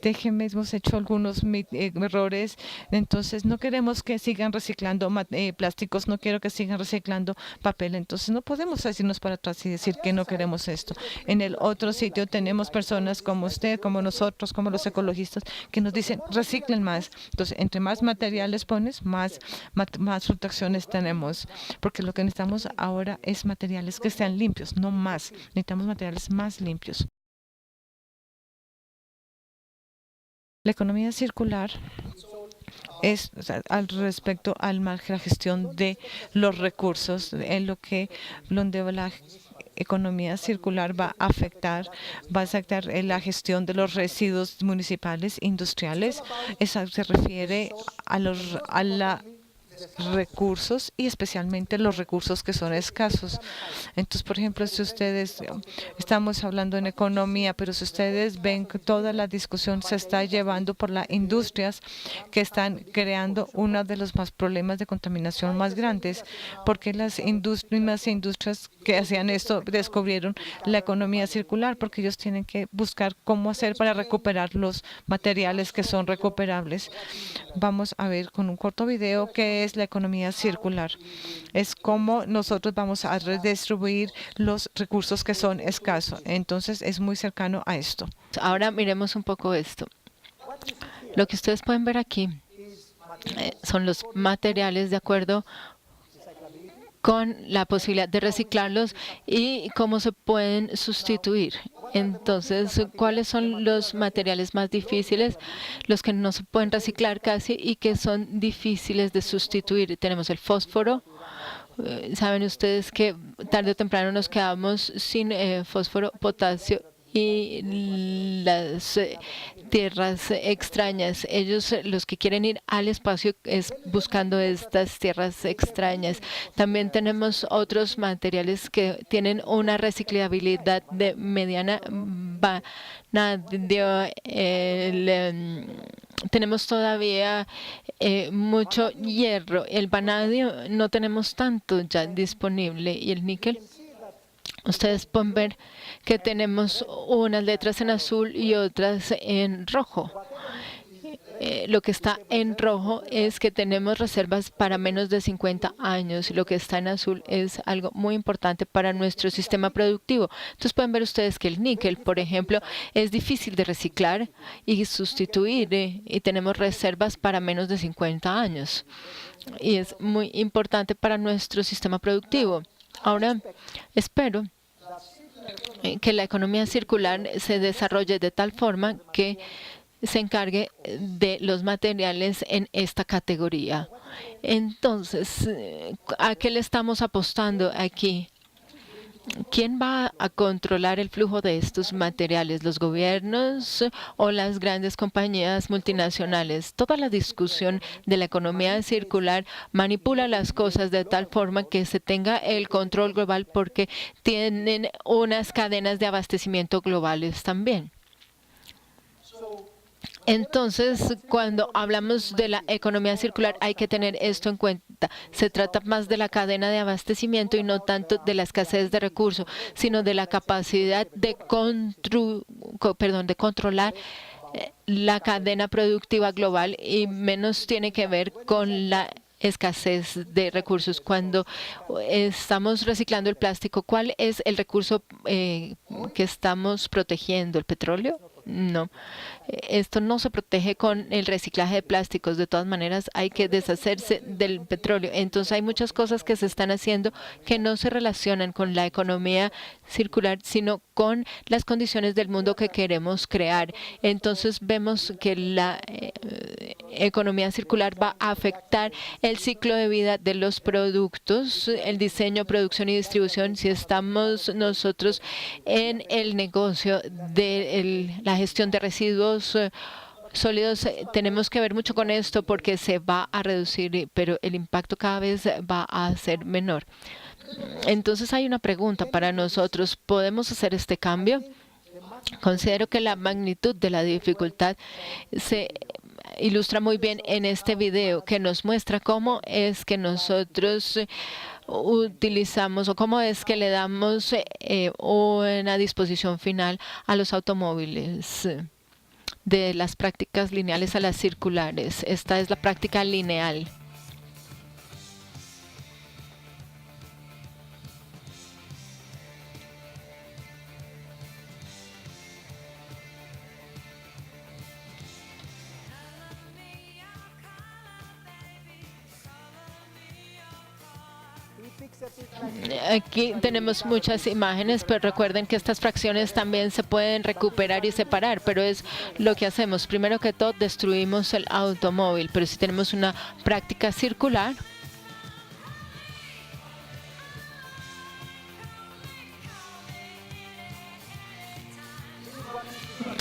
Déjenme, hemos hecho algunos errores. Entonces no queremos que sigan reciclando plásticos, no quiero que sigan reciclando papel. Entonces no podemos decirnos para atrás y decir que no queremos esto. En el otro sitio tenemos personas como usted, como nosotros, como los ecologistas, que nos dicen reciclen más. Entonces, entre más materiales pones, más fluctuaciones tenemos. Porque lo que necesitamos ahora es materiales que sean limpios, no más. Necesitamos materiales más limpios. La economía circular es al respecto a la gestión de los recursos, en donde la economía circular va a afectar la gestión de los residuos municipales, industriales. Eso se refiere a la recursos y especialmente los recursos que son escasos. Entonces, por ejemplo, si ustedes, estamos hablando en economía, pero si ustedes ven que toda la discusión se está llevando por las industrias que están creando uno de los problemas de contaminación más grandes, porque las mismas industrias que hacían esto descubrieron la economía circular, porque ellos tienen que buscar cómo hacer para recuperar los materiales que son recuperables. Vamos a ver con un corto video qué es la economía circular. Es cómo nosotros vamos a redistribuir los recursos que son escasos. Entonces es muy cercano a esto. Ahora miremos un poco esto. Lo que ustedes pueden ver aquí son los materiales de acuerdo con la posibilidad de reciclarlos y cómo se pueden sustituir. Entonces, ¿cuáles son los materiales más difíciles? Los que no se pueden reciclar casi y que son difíciles de sustituir. Tenemos el fósforo. Saben ustedes que tarde o temprano nos quedamos sin fósforo, potasio y las tierras extrañas. Ellos, los que quieren ir al espacio, es buscando estas tierras extrañas. También tenemos otros materiales que tienen una reciclabilidad de mediana. Tenemos todavía mucho hierro. El vanadio no tenemos tanto ya disponible y el níquel. Ustedes pueden ver que tenemos unas letras en azul y otras en rojo. Lo que está en rojo es que tenemos reservas para menos de 50 años. Lo que está en azul es algo muy importante para nuestro sistema productivo. Entonces pueden ver ustedes que el níquel, por ejemplo, es difícil de reciclar y sustituir y tenemos reservas para menos de 50 años. Y es muy importante para nuestro sistema productivo. Ahora, espero que la economía circular se desarrolle de tal forma que se encargue de los materiales en esta categoría. Entonces, ¿a qué le estamos apostando aquí? ¿Quién va a controlar el flujo de estos materiales? ¿Los gobiernos o las grandes compañías multinacionales? Toda la discusión de la economía circular manipula las cosas de tal forma que se tenga el control global porque tienen unas cadenas de abastecimiento globales también. Entonces, cuando hablamos de la economía circular, hay que tener esto en cuenta. Se trata más de la cadena de abastecimiento y no tanto de la escasez de recursos, sino de la capacidad de controlar la cadena productiva global y menos tiene que ver con la escasez de recursos. Cuando estamos reciclando el plástico, ¿cuál es el recurso que estamos protegiendo? ¿El petróleo? No. Esto no se protege con el reciclaje de plásticos. De todas maneras, hay que deshacerse del petróleo. Entonces, hay muchas cosas que se están haciendo que no se relacionan con la economía circular, sino con las condiciones del mundo que queremos crear. Entonces, vemos que la economía circular va a afectar el ciclo de vida de los productos, el diseño, producción y distribución. Si estamos nosotros en el negocio de la gestión de residuos sólidos, tenemos que ver mucho con esto porque se va a reducir, pero el impacto cada vez va a ser menor. Entonces hay una pregunta para nosotros. ¿Podemos hacer este cambio? Considero que la magnitud de la dificultad se ilustra muy bien en este video, que nos muestra cómo es que nosotros utilizamos o cómo es que le damos una disposición final a los automóviles, de las prácticas lineales a las circulares. Esta es la práctica lineal. Aquí tenemos muchas imágenes, pero recuerden que estas fracciones también se pueden recuperar y separar, pero es lo que hacemos. Primero que todo, destruimos el automóvil, pero si tenemos una práctica circular,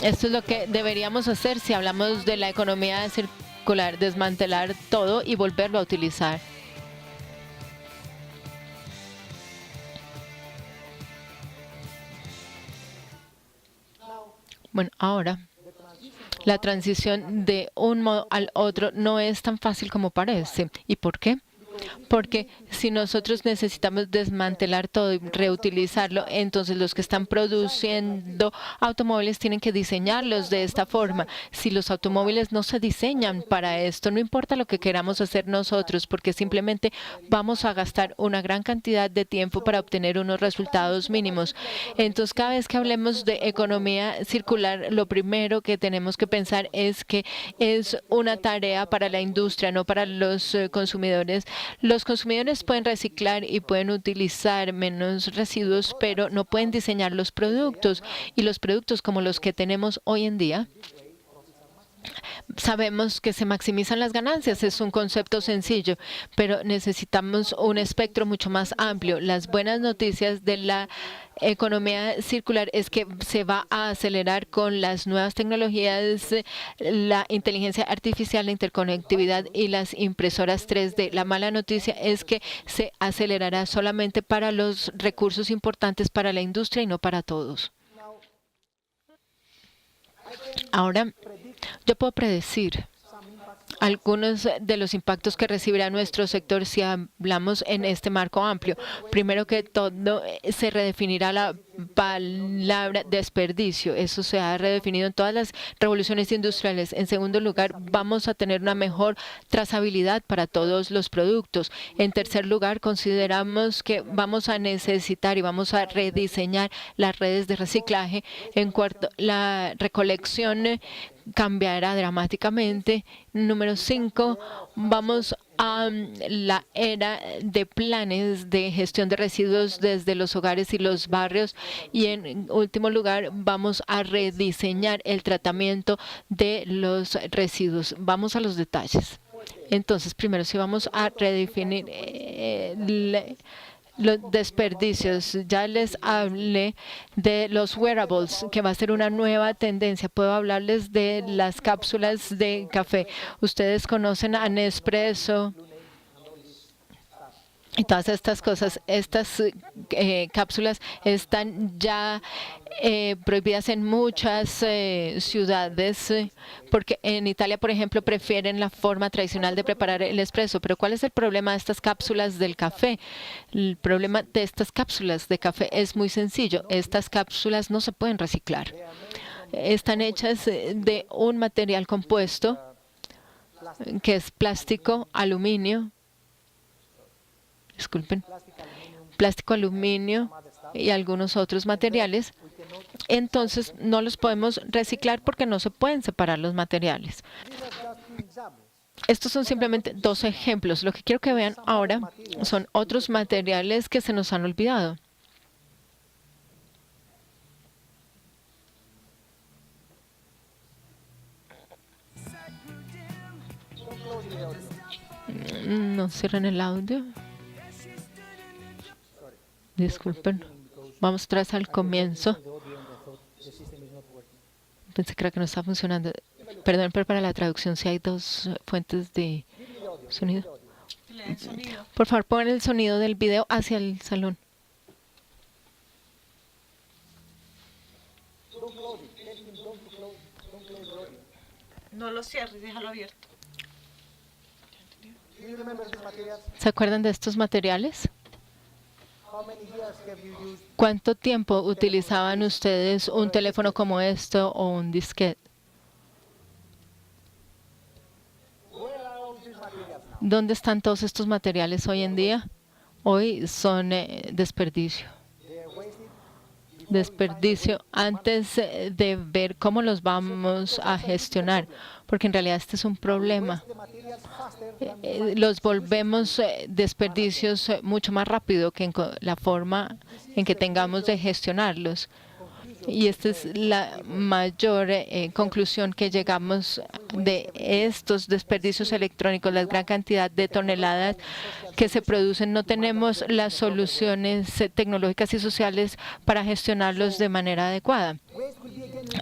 esto es lo que deberíamos hacer si hablamos de la economía circular: desmantelar todo y volverlo a utilizar. Bueno, ahora la transición de un modo al otro no es tan fácil como parece. ¿Y por qué? Porque si nosotros necesitamos desmantelar todo y reutilizarlo, entonces los que están produciendo automóviles tienen que diseñarlos de esta forma. Si los automóviles no se diseñan para esto, no importa lo que queramos hacer nosotros, porque simplemente vamos a gastar una gran cantidad de tiempo para obtener unos resultados mínimos. Entonces, cada vez que hablemos de economía circular, lo primero que tenemos que pensar es que es una tarea para la industria, no para los consumidores. Los consumidores pueden reciclar y pueden utilizar menos residuos, pero no pueden diseñar los productos. Y los productos como los que tenemos hoy en día, sabemos que se maximizan las ganancias. Es un concepto sencillo, pero necesitamos un espectro mucho más amplio. Las buenas noticias de la economía circular es que se va a acelerar con las nuevas tecnologías, la inteligencia artificial, la interconectividad y las impresoras 3D. La mala noticia es que se acelerará solamente para los recursos importantes para la industria y no para todos. Ahora, yo puedo predecir algunos de los impactos que recibirá nuestro sector si hablamos en este marco amplio. Primero que todo, se redefinirá la palabra desperdicio. Eso se ha redefinido en todas las revoluciones industriales. En segundo lugar, vamos a tener una mejor trazabilidad para todos los productos. En tercer lugar, consideramos que vamos a necesitar y vamos a rediseñar las redes de reciclaje. En cuarto, la recolección cambiará dramáticamente. Número 5, vamos a la era de planes de gestión de residuos desde los hogares y los barrios. Y en último lugar, vamos a rediseñar el tratamiento de los residuos. Vamos a los detalles. Entonces, primero, si vamos a redefinir los desperdicios. Ya les hablé de los wearables, que va a ser una nueva tendencia. Puedo hablarles de las cápsulas de café. Ustedes conocen a Nespresso y todas estas cosas. Estas cápsulas están ya prohibidas en muchas ciudades, porque en Italia, por ejemplo, prefieren la forma tradicional de preparar el espresso. Pero ¿cuál es el problema de estas cápsulas del café? El problema de estas cápsulas de café es muy sencillo. Estas cápsulas no se pueden reciclar. están hechas de un material compuesto que es plástico, aluminio, disculpen, plástico, aluminio y algunos otros materiales. Entonces no los podemos reciclar porque no se pueden separar los materiales. Estos son simplemente 2 ejemplos. Lo que quiero que vean ahora son otros materiales que se nos han olvidado. No cierren el audio. Disculpen. Vamos otra vez al comienzo. Pensé que era que no está funcionando. Perdón, pero para la traducción si hay 2 fuentes de sonido. Por favor, pongan el sonido del video hacia el salón. No lo cierres, déjalo abierto. ¿Se acuerdan de estos materiales? ¿Cuánto tiempo utilizaban ustedes un teléfono como esto o un disquete? ¿Dónde están todos estos materiales hoy en día? Hoy son desperdicio. Desperdicio antes de ver cómo los vamos a gestionar, porque en realidad este es un problema. Los volvemos desperdicios mucho más rápido que en la forma en que tengamos de gestionarlos. Y esta es la mayor conclusión que llegamos de estos desperdicios electrónicos, la gran cantidad de toneladas que se producen. No tenemos las soluciones tecnológicas y sociales para gestionarlos de manera adecuada.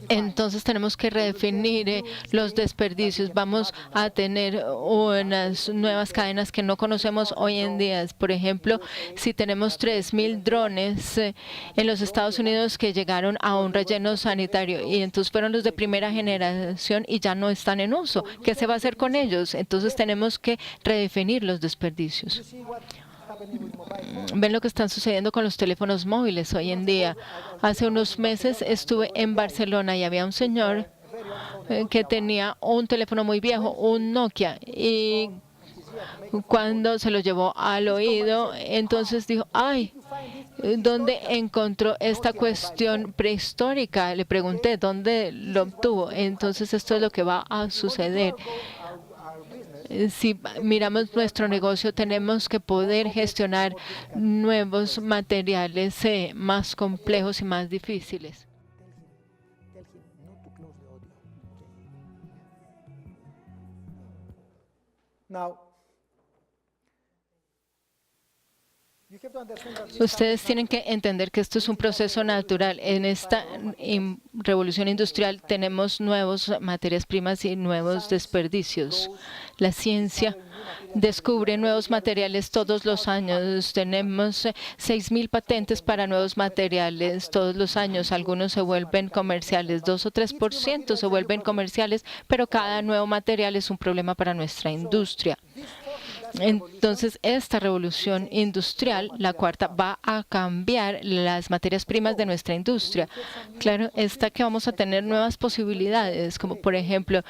Entonces tenemos que redefinir los desperdicios. Vamos a tener unas nuevas cadenas que no conocemos hoy en día. Por ejemplo, si tenemos 3.000 drones en los Estados Unidos que llegaron a un relleno sanitario y entonces fueron los de primera generación y ya no están en uso, ¿qué se va a hacer con ellos? Entonces tenemos que redefinir los desperdicios. Ven lo que está sucediendo con los teléfonos móviles hoy en día. Hace unos meses estuve en Barcelona y había un señor que tenía un teléfono muy viejo, un Nokia, y cuando se lo llevó al oído, entonces dijo, ¡ay! ¿Dónde encontró esta cuestión prehistórica? Le pregunté, ¿dónde lo obtuvo? Entonces esto es lo que va a suceder. Si miramos nuestro negocio, tenemos que poder gestionar nuevos materiales más complejos y más difíciles. Ustedes tienen que entender que esto es un proceso natural. En esta revolución industrial tenemos nuevas materias primas y nuevos desperdicios. La ciencia descubre nuevos materiales todos los años. Tenemos 6.000 patentes para nuevos materiales todos los años. Algunos se vuelven comerciales, 2 o 3% se vuelven comerciales, pero cada nuevo material es un problema para nuestra industria. Entonces, esta revolución industrial, la cuarta, va a cambiar las materias primas de nuestra industria. Claro, está que vamos a tener nuevas posibilidades, como por ejemplo,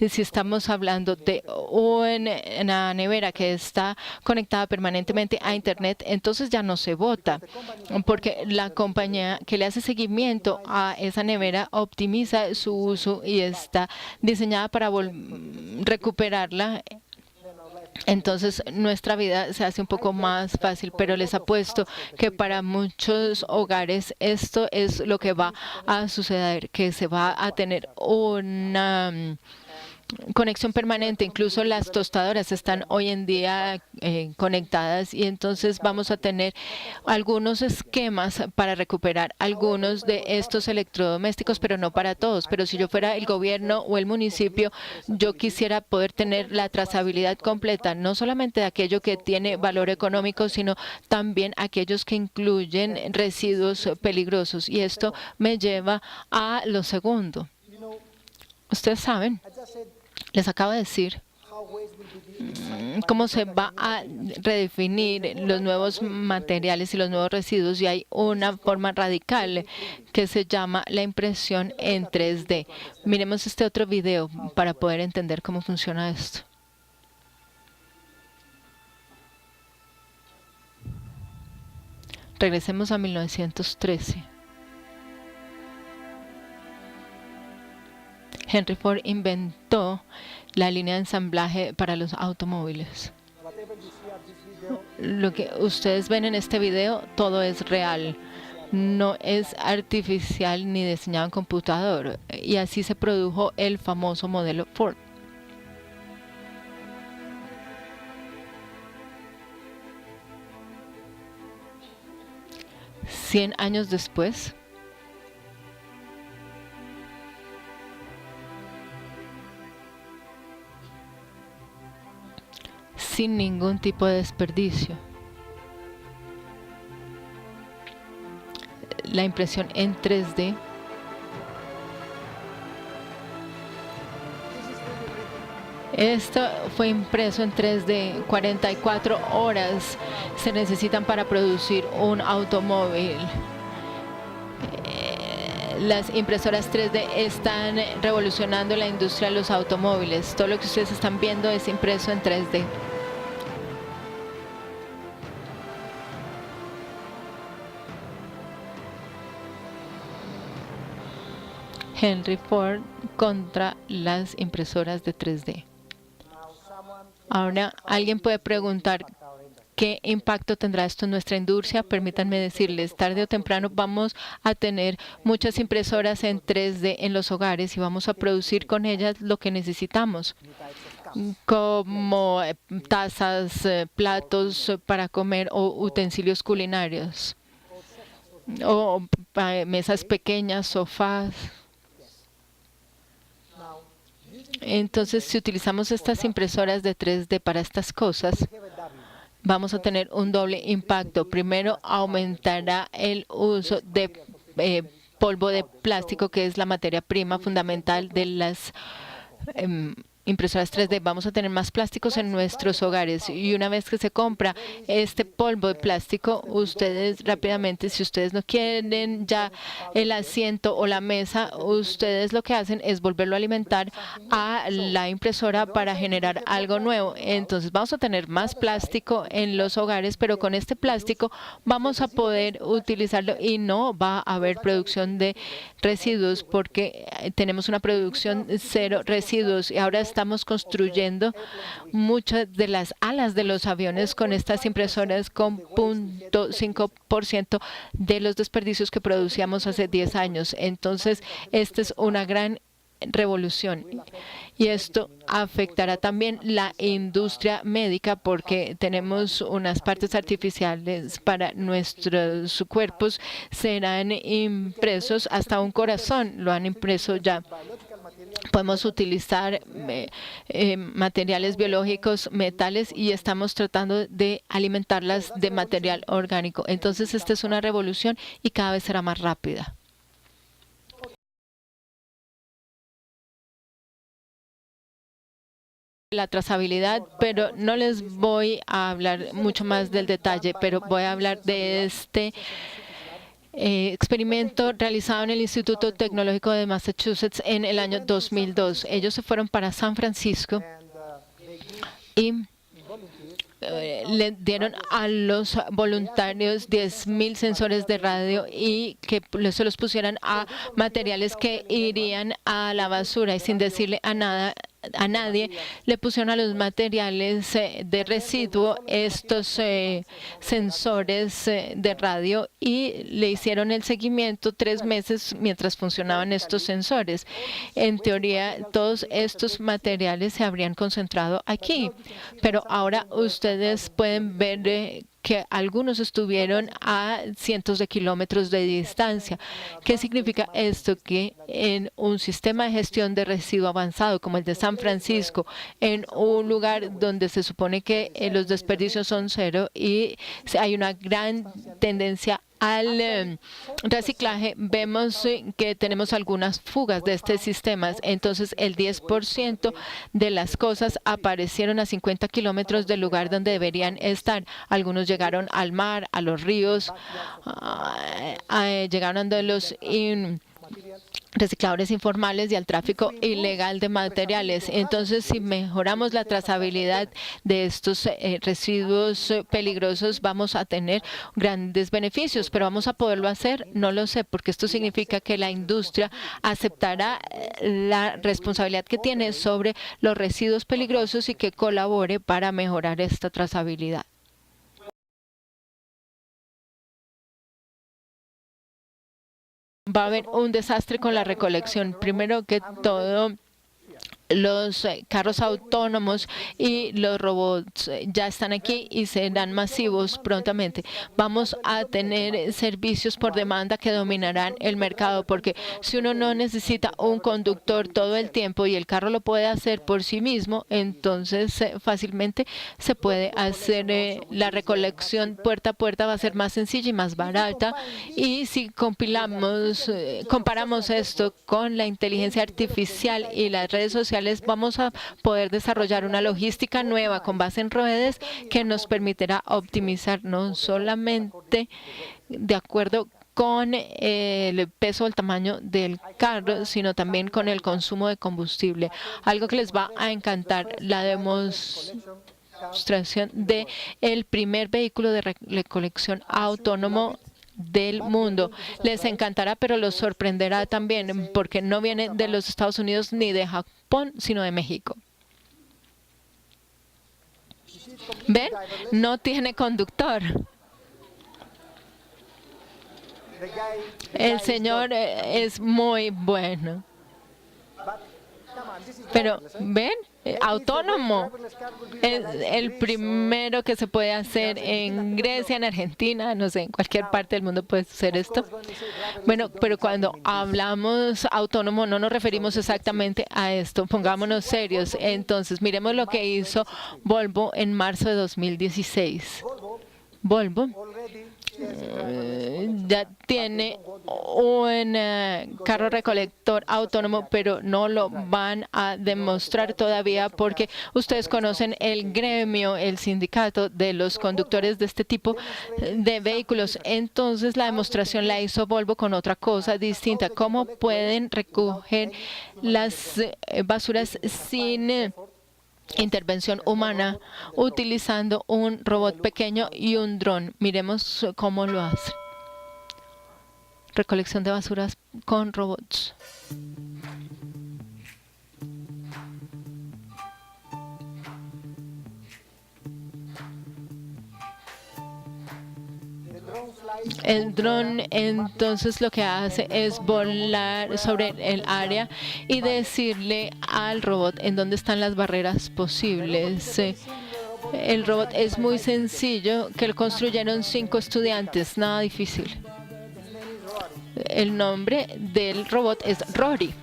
si estamos hablando de una nevera que está conectada permanentemente a Internet, entonces ya no se bota, porque la compañía que le hace seguimiento a esa nevera optimiza su uso y está diseñada para recuperarla. Entonces nuestra vida se hace un poco más fácil, pero les apuesto que para muchos hogares esto es lo que va a suceder, que se va a tener una conexión permanente. Incluso las tostadoras están hoy en día conectadas y entonces vamos a tener algunos esquemas para recuperar algunos de estos electrodomésticos, pero no para todos. Pero si yo fuera el gobierno o el municipio, yo quisiera poder tener la trazabilidad completa, no solamente de aquello que tiene valor económico, sino también aquellos que incluyen residuos peligrosos. Y esto me lleva a lo segundo. Ustedes saben, les acabo de decir cómo se va a redefinir los nuevos materiales y los nuevos residuos, y hay una forma radical que se llama la impresión en 3D. Miremos este otro video para poder entender cómo funciona esto. Regresemos a 1913. Henry Ford inventó la línea de ensamblaje para los automóviles. Lo que ustedes ven en este video, todo es real. No es artificial ni diseñado en computador. Y así se produjo el famoso modelo Ford. Cien años después, sin ningún tipo de desperdicio, la impresión en 3D esto fue impreso en 3D. 44 horas se necesitan para producir un automóvil. Las impresoras 3D están revolucionando la industria de los automóviles. Todo lo que ustedes están viendo es impreso en 3D. Henry Ford contra las impresoras de 3D. Ahora, alguien puede preguntar, ¿qué impacto tendrá esto en nuestra industria? Permítanme decirles, tarde o temprano vamos a tener muchas impresoras en 3D en los hogares y vamos a producir con ellas lo que necesitamos, como tazas, platos para comer o utensilios culinarios, o mesas pequeñas, sofás. Entonces, si utilizamos estas impresoras de 3D para estas cosas, vamos a tener un doble impacto. Primero, aumentará el uso de polvo de plástico, que es la materia prima fundamental de las impresoras 3D. Vamos a tener más plásticos en nuestros hogares, y una vez que se compra este polvo de plástico, ustedes rápidamente, si ustedes no quieren ya el asiento o la mesa, ustedes lo que hacen es volverlo a alimentar a la impresora para generar algo nuevo. Entonces vamos a tener más plástico en los hogares, pero con este plástico vamos a poder utilizarlo y no va a haber producción de residuos, porque tenemos una producción cero residuos. Y ahora estamos construyendo muchas de las alas de los aviones con estas impresoras con 0.5% de los desperdicios que producíamos hace 10 años. Entonces, esta es una gran revolución, y esto afectará también la industria médica, porque tenemos unas partes artificiales para nuestros cuerpos. Serán impresos, hasta un corazón lo han impreso ya. Podemos utilizar materiales biológicos, metales, y estamos tratando de alimentarlas de material orgánico. Entonces, esta es una revolución y cada vez será más rápida. La trazabilidad, pero no les voy a hablar mucho más del detalle, pero voy a hablar de este experimento realizado en el Instituto Tecnológico de Massachusetts en el año 2002. Ellos se fueron para San Francisco y le dieron a los voluntarios 10,000 sensores de radio y que se los pusieran a materiales que irían a la basura, y sin decirle a nadie le pusieron a los materiales de residuo estos sensores de radio, y le hicieron el seguimiento 3 meses mientras funcionaban estos sensores. En teoría, todos estos materiales se habrían concentrado aquí, pero ahora ustedes pueden ver que algunos estuvieron a cientos de kilómetros de distancia. ¿Qué significa esto? Que en un sistema de gestión de residuo avanzado como el de San Francisco, en un lugar donde se supone que los desperdicios son cero y hay una gran tendencia al reciclaje, vemos que tenemos algunas fugas de estos sistemas. Entonces, el 10% de las cosas aparecieron a 50 kilómetros del lugar donde deberían estar. Algunos llegaron al mar, a los ríos, llegaron de los recicladores informales y al tráfico ilegal de materiales. Entonces, si mejoramos la trazabilidad de estos residuos peligrosos, vamos a tener grandes beneficios. ¿Pero vamos a poderlo hacer? No lo sé, porque esto significa que la industria aceptará la responsabilidad que tiene sobre los residuos peligrosos y que colabore para mejorar esta trazabilidad. Va a haber un desastre con la recolección. Primero que todo, los carros autónomos y los robots ya están aquí y serán masivos prontamente. Vamos a tener servicios por demanda que dominarán el mercado, porque si uno no necesita un conductor todo el tiempo y el carro lo puede hacer por sí mismo, entonces fácilmente se puede hacer la recolección puerta a puerta, va a ser más sencilla y más barata. Y si comparamos esto con la inteligencia artificial y las redes sociales, vamos a poder desarrollar una logística nueva con base en redes que nos permitirá optimizar no solamente de acuerdo con el peso o el tamaño del carro, sino también con el consumo de combustible. Algo que les va a encantar, la demostración de el primer vehículo de recolección autónomo del mundo. Les encantará, pero los sorprenderá también, porque no viene de los Estados Unidos ni de Japón, sino de México. ¿Ven? No tiene conductor. El señor es muy bueno. Pero, ¿ven? Autónomo. Es el primero que se puede hacer en Grecia, en Argentina, no sé, en cualquier parte del mundo puede hacer esto. Bueno, pero cuando hablamos autónomo no nos referimos exactamente a esto. Pongámonos serios. Entonces, miremos lo que hizo Volvo en marzo de 2016. Volvo ya tiene un carro recolector autónomo, pero no lo van a demostrar todavía porque ustedes conocen el gremio, el sindicato de los conductores de este tipo de vehículos. Entonces la demostración la hizo Volvo con otra cosa distinta. ¿Cómo pueden recoger las basuras sin intervención humana utilizando un robot pequeño y un dron? Miremos cómo lo hace. Recolección de basuras con robots. El dron entonces lo que hace es volar sobre el área y decirle al robot en dónde están las barreras posibles. El robot es muy sencillo, que lo construyeron 5 estudiantes, nada difícil. El nombre del robot es Rory.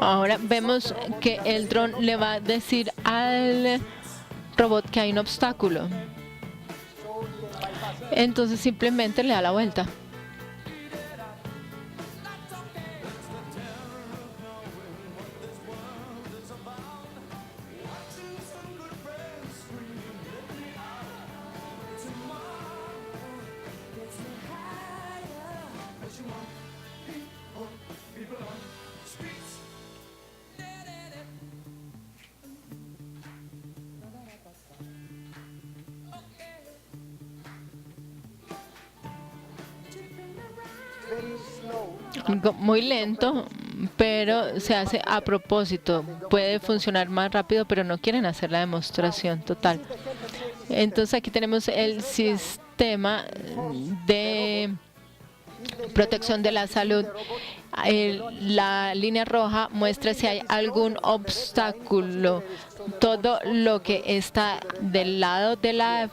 Ahora vemos que el dron le va a decir al robot que hay un obstáculo. Entonces simplemente le da la vuelta. Muy lento, pero se hace a propósito. Puede funcionar más rápido, pero no quieren hacer la demostración total. Entonces aquí tenemos el sistema de protección de la salud. La línea roja muestra si hay algún obstáculo. Todo lo que está del lado de la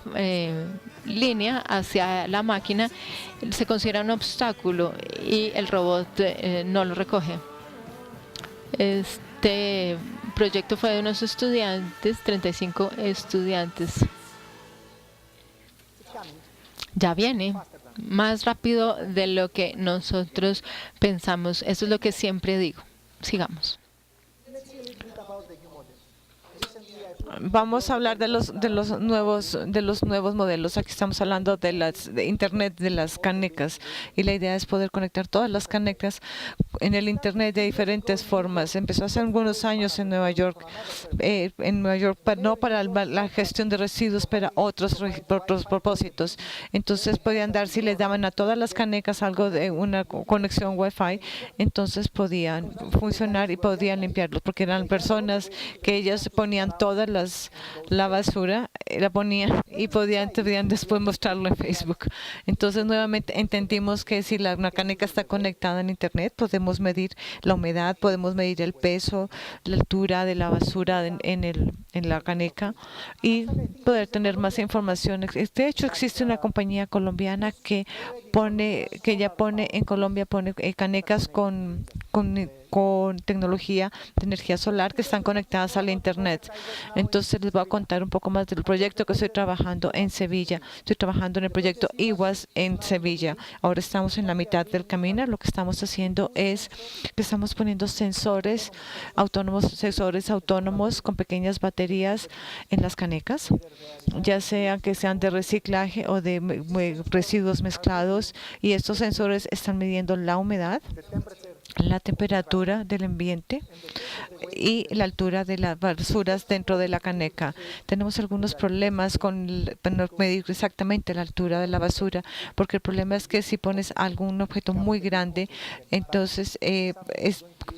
línea hacia la máquina se considera un obstáculo y el robot no lo recoge. Este proyecto fue de unos estudiantes, 35 estudiantes. Ya viene más rápido de lo que nosotros pensamos. Eso es lo que siempre digo. Sigamos. Vamos a hablar de los nuevos modelos. Aquí estamos hablando de Internet de las canecas, y la idea es poder conectar todas las canecas en el Internet de diferentes formas. Empezó hace algunos años en Nueva York, no para la gestión de residuos, pero otros propósitos. Entonces podían dar, si les daban a todas las canecas algo de una conexión Wi-Fi, entonces podían funcionar y podían limpiarlos, porque eran personas que ellas ponían todas la basura, la ponían y podían después mostrarlo en Facebook. Entonces nuevamente entendimos que si una caneca está conectada en Internet, podemos medir la humedad, podemos medir el peso, la altura de la basura en la caneca y poder tener más información. De hecho, existe una compañía colombiana que ya pone en Colombia, pone canecas con tecnología de energía solar que están conectadas al Internet. Entonces les voy a contar un poco más del proyecto que estoy trabajando en Sevilla. Estoy trabajando en el proyecto IWAS en Sevilla. Ahora estamos en la mitad del camino. Lo que estamos haciendo es que estamos poniendo sensores autónomos con pequeñas baterías en las canecas, ya sea que sean de reciclaje o de residuos mezclados, y estos sensores están midiendo la humedad, la temperatura del ambiente y la altura de las basuras dentro de la caneca. Tenemos algunos problemas con medir exactamente la altura de la basura, porque el problema es que si pones algún objeto muy grande, entonces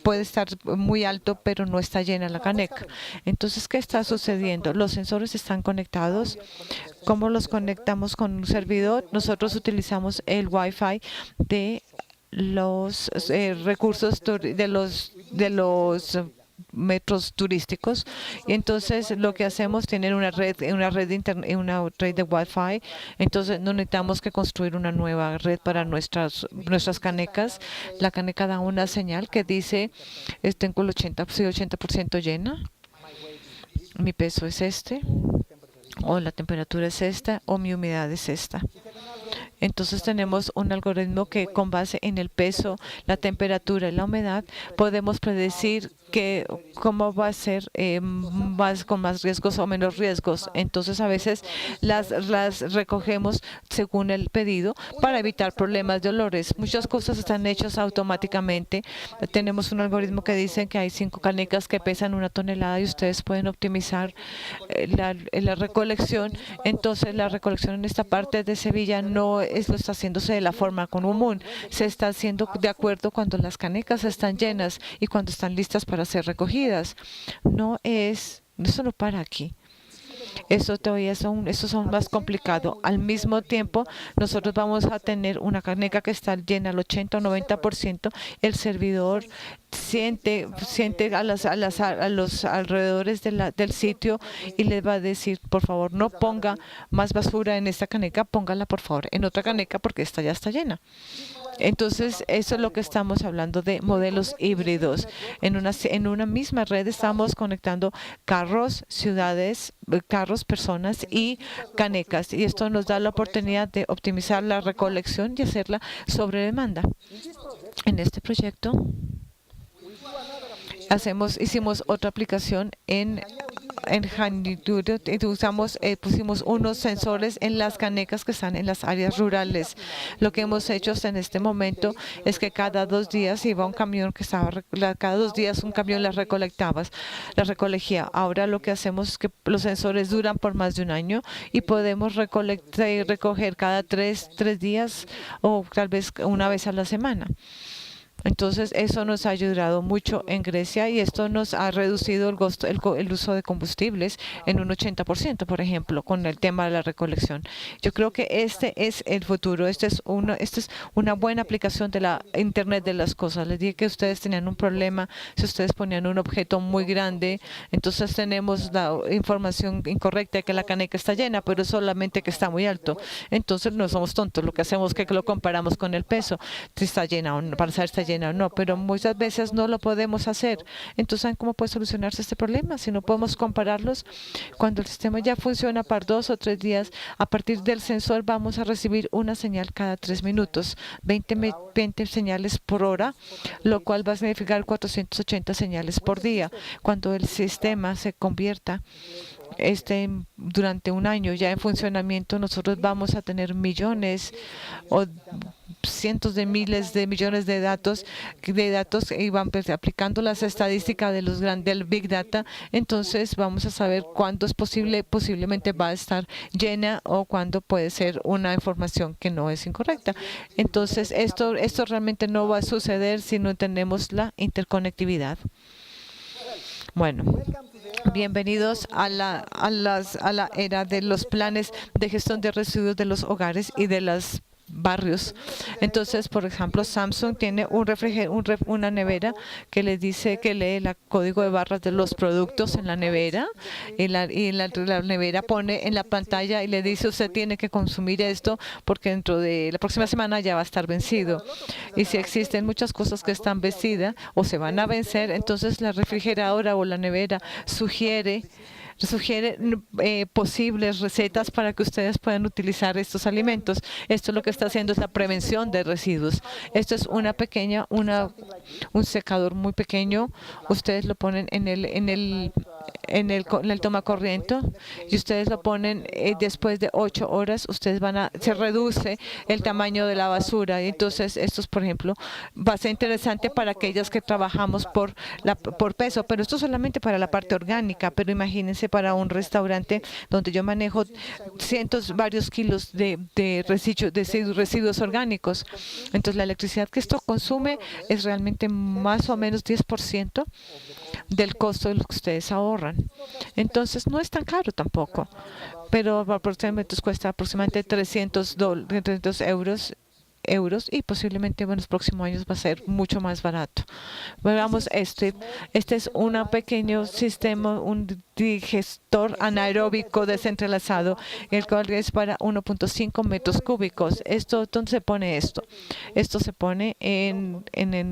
puede estar muy alto, pero no está llena la caneca. Entonces, ¿qué está sucediendo? Los sensores están conectados. ¿Cómo los conectamos con un servidor? Nosotros utilizamos el Wi-Fi de los recursos de los metros turísticos, y entonces lo que hacemos, tienen una red de internet, una red de Wi-Fi. Entonces no necesitamos que construir una nueva red para nuestras canecas. La caneca da una señal que dice: tengo el 80% llena, mi peso es este, o la temperatura es esta, o mi humedad es esta. Entonces tenemos un algoritmo que, con base en el peso, la temperatura y la humedad, podemos predecir cómo va a ser, con más riesgos o menos riesgos. Entonces a veces las recogemos según el pedido para evitar problemas de olores. Muchas cosas están hechas automáticamente. Tenemos un algoritmo que dice que hay 5 canecas que pesan 1 tonelada y ustedes pueden optimizar la recolección. Entonces la recolección en esta parte de Sevilla no está haciéndose de la forma común. Se está haciendo de acuerdo cuando las canecas están llenas y cuando están listas para ser recogidas. Eso no para aquí. Eso son más complicado. Al mismo tiempo, nosotros vamos a tener una caneca que está llena al 80 o 90%. El servidor siente a los alrededores del sitio y les va a decir: por favor, no ponga más basura en esta caneca, póngala por favor en otra caneca porque esta ya está llena. Entonces, eso es lo que estamos hablando de modelos híbridos. En una misma red estamos conectando carros, personas y canecas. Y esto nos da la oportunidad de optimizar la recolección y hacerla sobre demanda. En este proyecto hicimos otra aplicación en Honduras, y pusimos unos sensores en las canecas que están en las áreas rurales. Lo que hemos hecho en este momento es que cada 2 días iba un camión cada 2 días un camión las recogía. Ahora lo que hacemos es que los sensores duran por más de 1 año y podemos recoger cada 3 días o tal vez una vez a la semana. Entonces, eso nos ha ayudado mucho en Grecia, y esto nos ha reducido el uso de combustibles en un 80%, por ejemplo, con el tema de la recolección. Yo creo que este es el futuro. Esta es una buena aplicación de la Internet de las cosas. Les dije que ustedes tenían un problema si ustedes ponían un objeto muy grande. Entonces tenemos la información incorrecta de que la caneca está llena, pero solamente que está muy alto. Entonces no somos tontos. Lo que hacemos es que lo comparamos con el peso. Si está llena o no, para saber si está llena llena o no, pero muchas veces no lo podemos hacer. Entonces, ¿saben cómo puede solucionarse este problema? Si no podemos compararlos, cuando el sistema ya funciona por 2 o 3 días, a partir del sensor vamos a recibir una señal cada 3 minutos, 20 señales por hora, lo cual va a significar 480 señales por día. Cuando el sistema se convierta durante un año ya en funcionamiento, nosotros vamos a tener millones o cientos de miles de millones de datos y van aplicando las estadísticas del Big Data. Entonces vamos a saber cuándo es posiblemente va a estar llena o cuándo puede ser una información que no es incorrecta. Entonces esto realmente no va a suceder si no tenemos la interconectividad. Bueno, bienvenidos a la era de los planes de gestión de residuos de los hogares y de los barrios. Entonces, por ejemplo, Samsung tiene una nevera que les dice que lee el código de barras de los productos en la nevera y la nevera pone en la pantalla y le dice: usted tiene que consumir esto porque dentro de la próxima semana ya va a estar vencido. Y si existen muchas cosas que están vencidas o se van a vencer, entonces la refrigeradora o la nevera sugiere posibles recetas para que ustedes puedan utilizar estos alimentos. Esto lo que está haciendo es la prevención de residuos. Esto es un secador muy pequeño. Ustedes lo ponen en el tomacorriente y ustedes lo ponen después de 8 horas. Se reduce el tamaño de la basura. Y entonces, esto, por ejemplo, va a ser interesante para aquellas que trabajamos por peso, pero esto solamente para la parte orgánica. Pero imagínense para un restaurante donde yo manejo varios kilos de residuos orgánicos. Entonces, la electricidad que esto consume es realmente más o menos 10% del costo de lo que ustedes ahorran. Entonces, no es tan caro tampoco, pero aproximadamente cuesta aproximadamente 300 euros y posiblemente en los próximos años va a ser mucho más barato. Veamos este es un pequeño sistema, un digestor anaeróbico descentralizado, el cual es para 1.5 metros cúbicos. ¿Dónde se pone esto? Esto se pone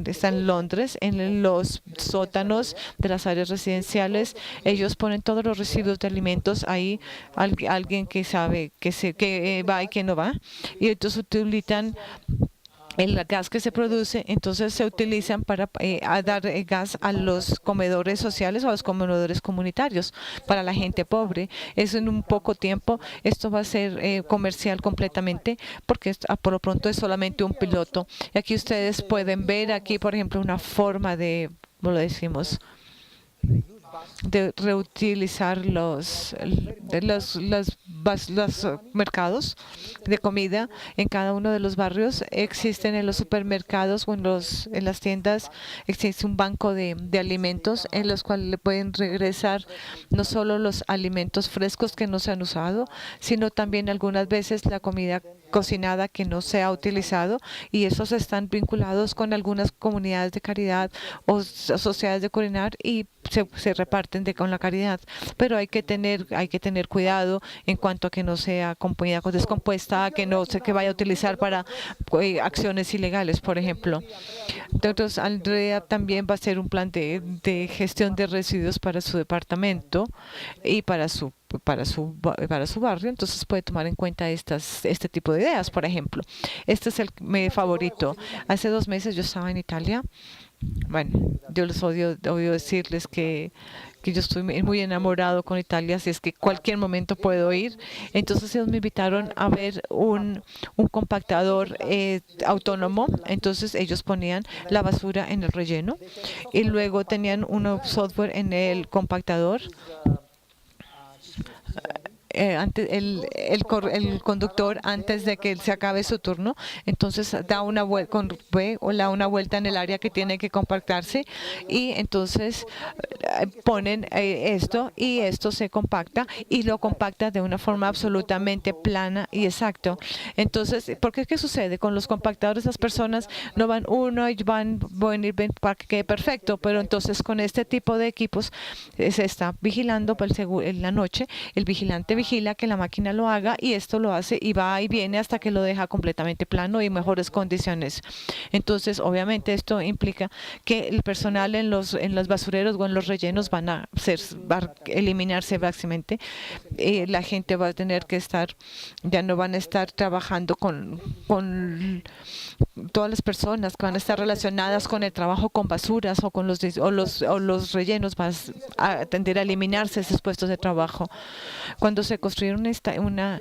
está en Londres, en los sótanos de las áreas residenciales. Ellos ponen todos los residuos de alimentos ahí, alguien que sabe que va y que no va, y entonces utilizan el gas que se produce, entonces se utilizan para dar gas a los comedores sociales o a los comedores comunitarios para la gente pobre. Eso en un poco tiempo, esto va a ser comercial completamente porque por lo pronto es solamente un piloto. Y aquí ustedes pueden ver aquí, por ejemplo, una forma de, ¿cómo lo decimos?, de reutilizar los mercados de comida en cada uno de los barrios. Existen en los supermercados o en las tiendas, existe un banco de alimentos en los cuales le pueden regresar no solo los alimentos frescos que no se han usado, sino también algunas veces la comida cocinada que no se ha utilizado, y esos están vinculados con algunas comunidades de caridad o sociedades de curinar y se reparten con la caridad. Pero hay que tener cuidado en cuanto a que no sea comida descompuesta, que no se vaya a utilizar para acciones ilegales, por ejemplo. Entonces, Andrea también va a hacer un plan de gestión de residuos para su departamento y para su barrio. Entonces puede tomar en cuenta este tipo de ideas. Por ejemplo, este es mi favorito. Hace 2 meses yo estaba en Italia. Bueno, yo les odio decirles que yo estoy muy enamorado con Italia, así es que cualquier momento puedo ir. Entonces ellos me invitaron a ver un compactador autónomo. Entonces ellos ponían la basura en el relleno y luego tenían un software en el compactador. El conductor, antes de que se acabe su turno, entonces da una vuelta en el área que tiene que compactarse, y entonces ponen esto se compacta y lo compacta de una forma absolutamente plana y exacto. Entonces, ¿por qué sucede? Con los compactadores las personas no van uno y van a para que quede perfecto, pero entonces con este tipo de equipos se está vigilando en la noche. El vigilante vigila que la máquina lo haga y esto lo hace y va y viene hasta que lo deja completamente plano y mejores condiciones. Entonces, obviamente esto implica que el personal en los basureros o en los rellenos va a eliminarse básicamente. La gente va a tener que ya no van a estar trabajando con todas las personas que van a estar relacionadas con el trabajo con basuras o con los rellenos, van a tender a eliminarse esos puestos de trabajo. Cuando se construyeron una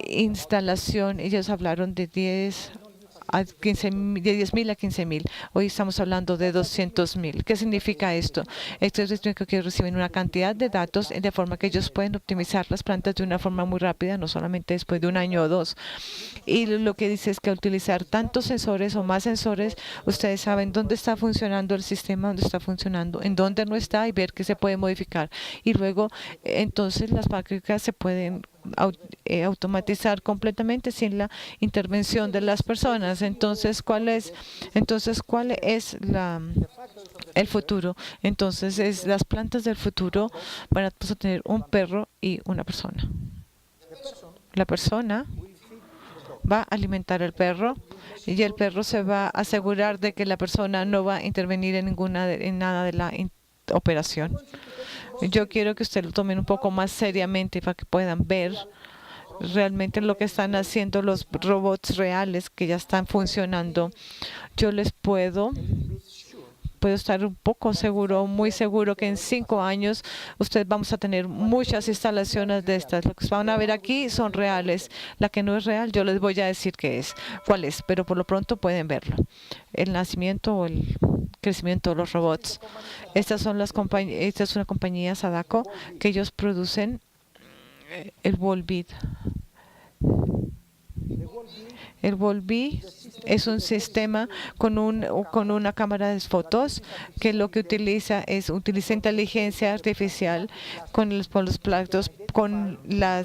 instalación, ellos hablaron de 10.000 a 15.000. Hoy estamos hablando de 200.000. ¿Qué significa esto? Esto es que reciben una cantidad de datos de forma que ellos pueden optimizar las plantas de una forma muy rápida, no solamente después de un año o dos. Y lo que dice es que al utilizar tantos sensores o más sensores, ustedes saben dónde está funcionando el sistema, dónde está funcionando, en dónde no está y ver qué se puede modificar. Y luego, entonces, las fábricas se pueden automatizar completamente sin la intervención de las personas. Entonces, ¿cuál es el futuro? Entonces, las plantas del futuro van a tener un perro y una persona. La persona va a alimentar al perro y el perro se va a asegurar de que la persona no va a intervenir en nada de la operación. Yo quiero que ustedes lo tomen un poco más seriamente para que puedan ver realmente lo que están haciendo los robots reales que ya están funcionando. Yo les puedo estar un poco seguro, muy seguro que en 5 años ustedes vamos a tener muchas instalaciones de estas. Lo que van a ver aquí son reales. La que no es real, yo les voy a decir cuál es, pero por lo pronto pueden verlo. El nacimiento o el crecimiento de los robots. Esta es una compañía Sadako que ellos producen el Volbeat. El Volbeat es un sistema con una cámara de fotos que lo que utiliza inteligencia artificial con los platos, con la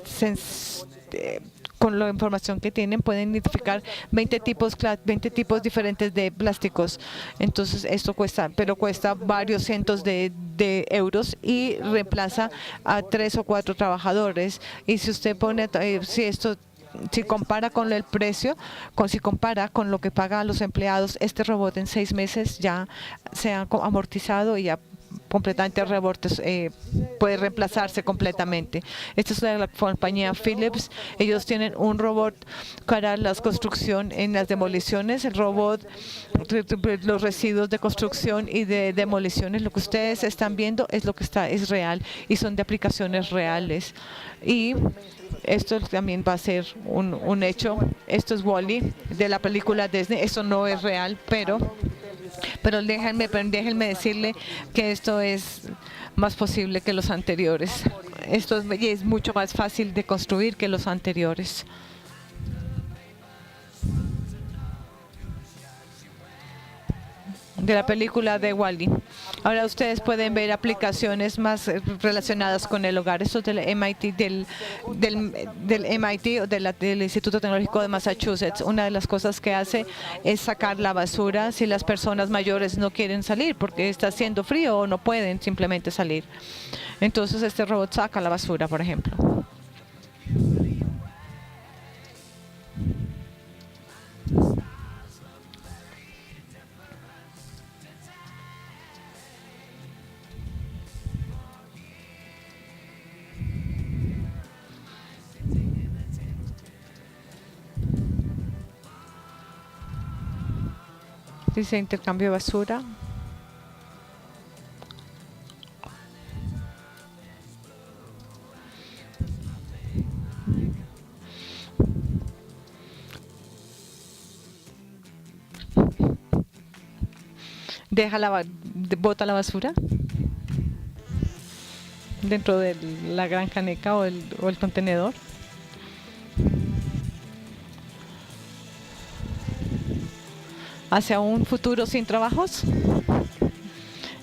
información que tienen, pueden identificar 20 tipos diferentes de plásticos. Entonces, esto cuesta varios cientos de euros y reemplaza a 3 o 4 trabajadores. Y si usted si compara con el precio, si compara con lo que paga a los empleados, este robot en 6 meses ya se ha amortizado y ya completamente puede reemplazarse completamente. Esta es la compañía Philips. Ellos tienen un robot para la construcción en las demoliciones. El robot, los residuos de construcción y de demoliciones. Lo que ustedes están viendo es es real y son de aplicaciones reales. Y esto también va a ser un hecho. Esto es Wall-E de la película Disney. Esto no es real, pero déjenme decirle que esto es más posible que los anteriores. Esto es mucho más fácil de construir que los anteriores. De la película de Wall-E. Ahora ustedes pueden ver aplicaciones más relacionadas con el hogar. Esto es del MIT, del MIT o del Instituto Tecnológico de Massachusetts. Una de las cosas que hace es sacar la basura si las personas mayores no quieren salir porque está haciendo frío o no pueden simplemente salir. Entonces este robot saca la basura, por ejemplo. Dice intercambio de basura. Bota la basura dentro de la gran caneca o el contenedor. Hacia un futuro sin trabajos.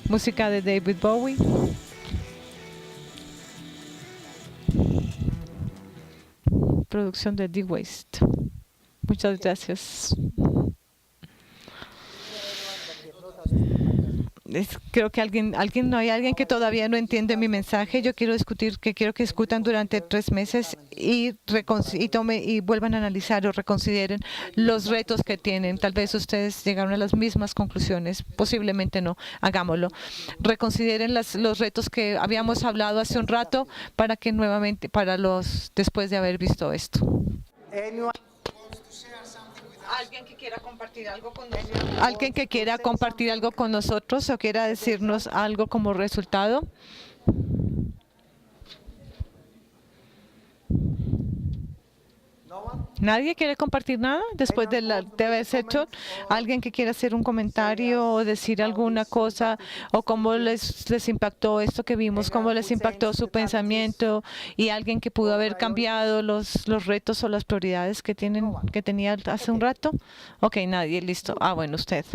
Música de David Bowie. Producción de D-Waste. Muchas gracias. Creo que no hay alguien que todavía no entiende mi mensaje. Yo quiero discutir, que quiero que discutan durante 3 meses y vuelvan a analizar o reconsideren los retos que tienen. Tal vez ustedes llegaron a las mismas conclusiones, posiblemente no. Hagámoslo. Reconsideren los retos que habíamos hablado hace un rato para que nuevamente, después de haber visto esto. ¿Alguien que quiera compartir algo con nosotros? ¿Alguien que quiera compartir algo con nosotros o quiera decirnos algo como resultado? ¿Nadie quiere compartir nada después de haberse hecho? ¿Alguien que quiera hacer un comentario o decir alguna cosa o cómo les impactó esto que vimos, cómo les impactó su pensamiento y alguien que pudo haber cambiado los retos o las prioridades que tenía hace un rato? Ok, nadie, listo. Bueno, usted.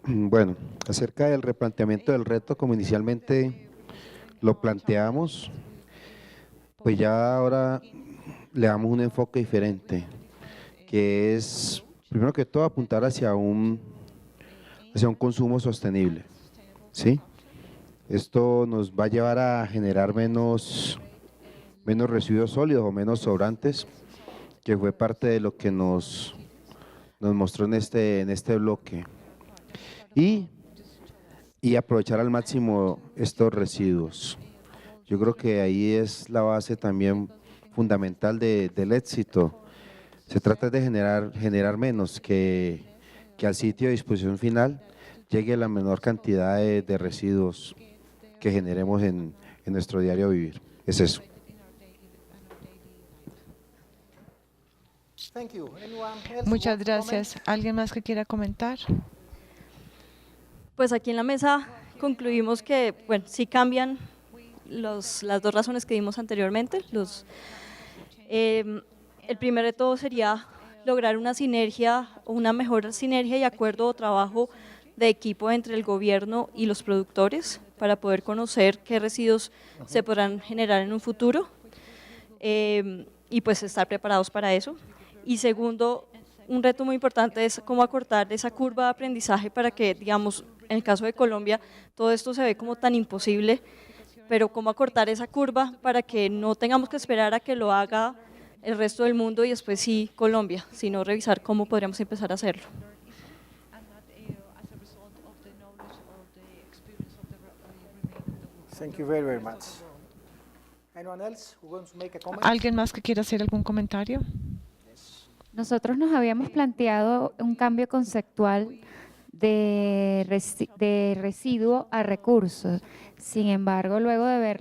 Bueno, acerca del replanteamiento del reto, como inicialmente lo planteamos, pues ya ahora le damos un enfoque diferente, que es, primero que todo, apuntar hacia un consumo sostenible, ¿sí? Esto nos va a llevar a generar menos residuos sólidos o menos sobrantes, que fue parte de lo que nos mostró en este bloque. Y aprovechar al máximo estos residuos. Yo creo que ahí es la base también fundamental del éxito. Se trata de generar menos, que al sitio de disposición final llegue la menor cantidad de residuos que generemos en nuestro diario vivir. Es eso. Muchas gracias. ¿Alguien más que quiera comentar? Pues aquí en la mesa concluimos que, bueno, sí cambian las dos razones que dimos anteriormente. El primer de todo sería lograr una sinergia, una mejor sinergia y acuerdo o trabajo de equipo entre el gobierno y los productores para poder conocer qué residuos se podrán generar en un futuro y pues estar preparados para eso. Y segundo, un reto muy importante es cómo acortar esa curva de aprendizaje para que, digamos, en el caso de Colombia, todo esto se ve como tan imposible, pero cómo acortar esa curva para que no tengamos que esperar a que lo haga el resto del mundo y después sí Colombia, sino revisar cómo podríamos empezar a hacerlo. ¿Alguien más que quiera hacer algún comentario? Nosotros nos habíamos planteado un cambio conceptual de residuo a recurso. Sin embargo, luego de ver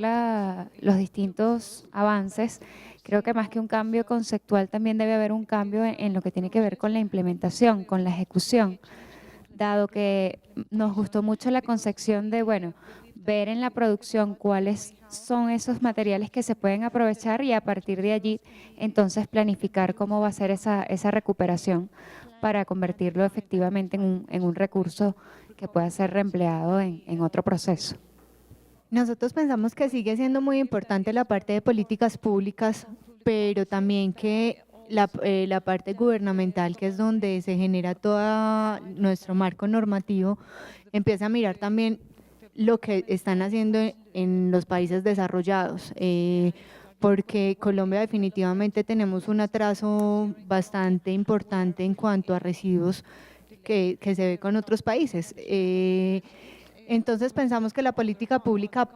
los distintos avances, creo que más que un cambio conceptual también debe haber un cambio en lo que tiene que ver con la implementación, con la ejecución, dado que nos gustó mucho la concepción de, bueno, ver en la producción cuáles son esos materiales que se pueden aprovechar y a partir de allí entonces planificar cómo va a ser esa recuperación para convertirlo efectivamente en un recurso que pueda ser reempleado en otro proceso. Nosotros pensamos que sigue siendo muy importante la parte de políticas públicas, pero también que la parte gubernamental, que es donde se genera todo nuestro marco normativo, empieza a mirar también lo que están haciendo en los países desarrollados, porque Colombia definitivamente tenemos un atraso bastante importante en cuanto a residuos que se ve con otros países. Entonces pensamos que la política pública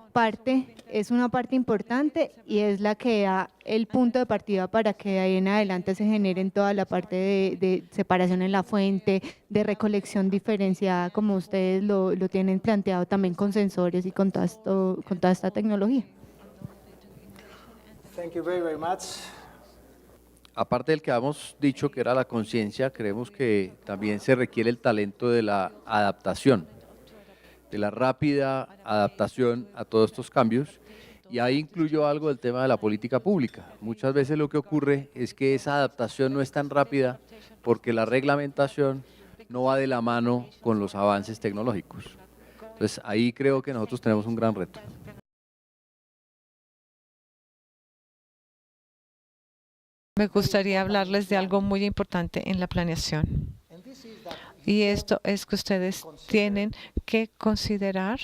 es una parte importante y es la que da el punto de partida para que de ahí en adelante se generen toda la parte de separación en la fuente, de recolección diferenciada, como ustedes lo tienen planteado también con sensores y con toda esta tecnología. Thank you very much. Aparte del que habíamos dicho que era la conciencia, creemos que también se requiere el talento de la adaptación, de la rápida adaptación a todos estos cambios, y ahí incluyo algo del tema de la política pública. Muchas veces lo que ocurre es que esa adaptación no es tan rápida porque la reglamentación no va de la mano con los avances tecnológicos. Entonces ahí creo que nosotros tenemos un gran reto. Me gustaría hablarles de algo muy importante en la planeación. Y esto es que ustedes tienen que considerar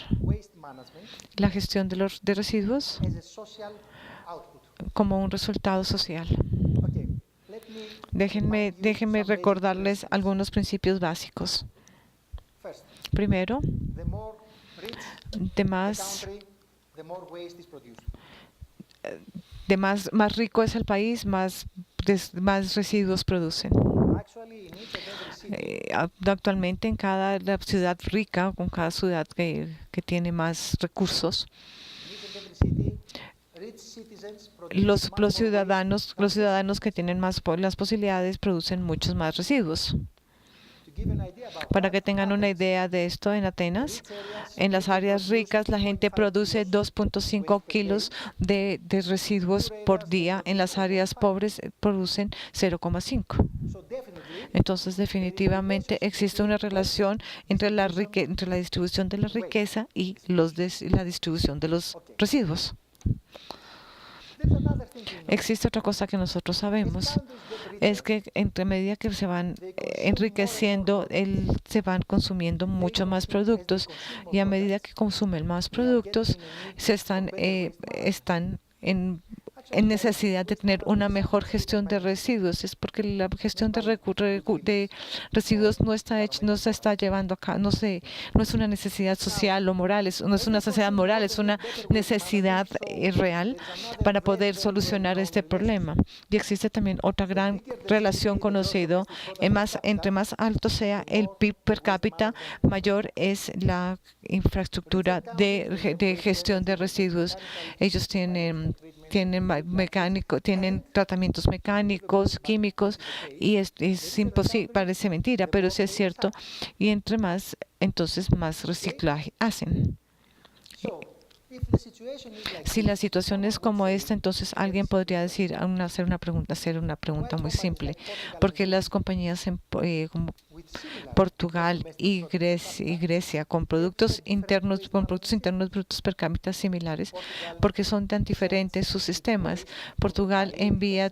la gestión de residuos como un resultado social. Déjenme recordarles algunos principios básicos. Primero, más rico es el país, más residuos producen. Actualmente en cada ciudad rica, con cada ciudad que tiene más recursos, los ciudadanos que tienen las posibilidades producen muchos más residuos. Para que tengan una idea de esto, en Atenas, en las áreas ricas, la gente produce 2.5 kilos de residuos por día. En las áreas pobres producen 0,5. Entonces, definitivamente existe una relación entre la distribución de la riqueza y la distribución de los residuos. Existe otra cosa que nosotros sabemos, es que entre medida que se van enriqueciendo, se van consumiendo muchos más productos, y a medida que consumen más productos, están en necesidad de tener una mejor gestión de residuos. Es porque la gestión de residuos no se está llevando acá, no es una necesidad social o moral, no es una necesidad moral, es una necesidad real para poder solucionar este problema. Y existe también otra gran relación conocida: entre más alto sea el PIB per cápita, mayor es la infraestructura de gestión de residuos. Ellos tienen tratamientos mecánicos, químicos, y es imposible, parece mentira, pero sí es cierto. Y entre más, entonces más reciclaje hacen. Si la situación es como esta, entonces alguien podría hacer una pregunta muy simple: ¿por qué las compañías como Portugal y Grecia, con productos internos brutos per cápita similares, porque son tan diferentes sus sistemas? Portugal envía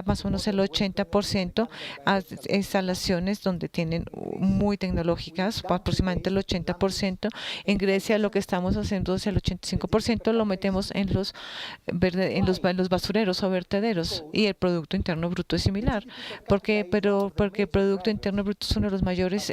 más o menos el 80% a instalaciones donde tienen muy tecnológicas, aproximadamente el 80%. En Grecia lo que estamos haciendo es el 85% lo metemos en los basureros o vertederos, y el Producto Interno Bruto es similar. Porque el Producto Interno Bruto es uno de los mayores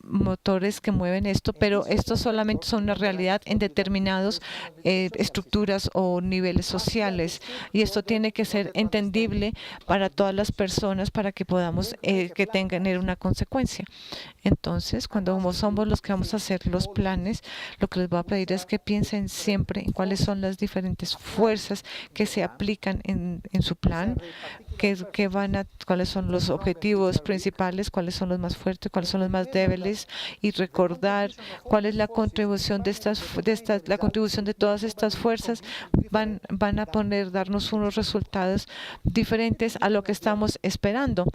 motores que mueven esto, pero estos solamente son una realidad en determinadas estructuras o niveles sociales, y esto tiene que ser entendible para todas las personas para que podamos que tengan una consecuencia. Entonces, cuando somos los que vamos a hacer los planes, lo que les voy a pedir es que piensen siempre en cuáles son las diferentes fuerzas que se aplican en su plan, cuáles son los objetivos principales, cuáles son los más fuertes, cuáles son los más débiles, y recordar cuál es la contribución la contribución de todas estas fuerzas van a darnos unos resultados diferentes a lo que estamos esperando.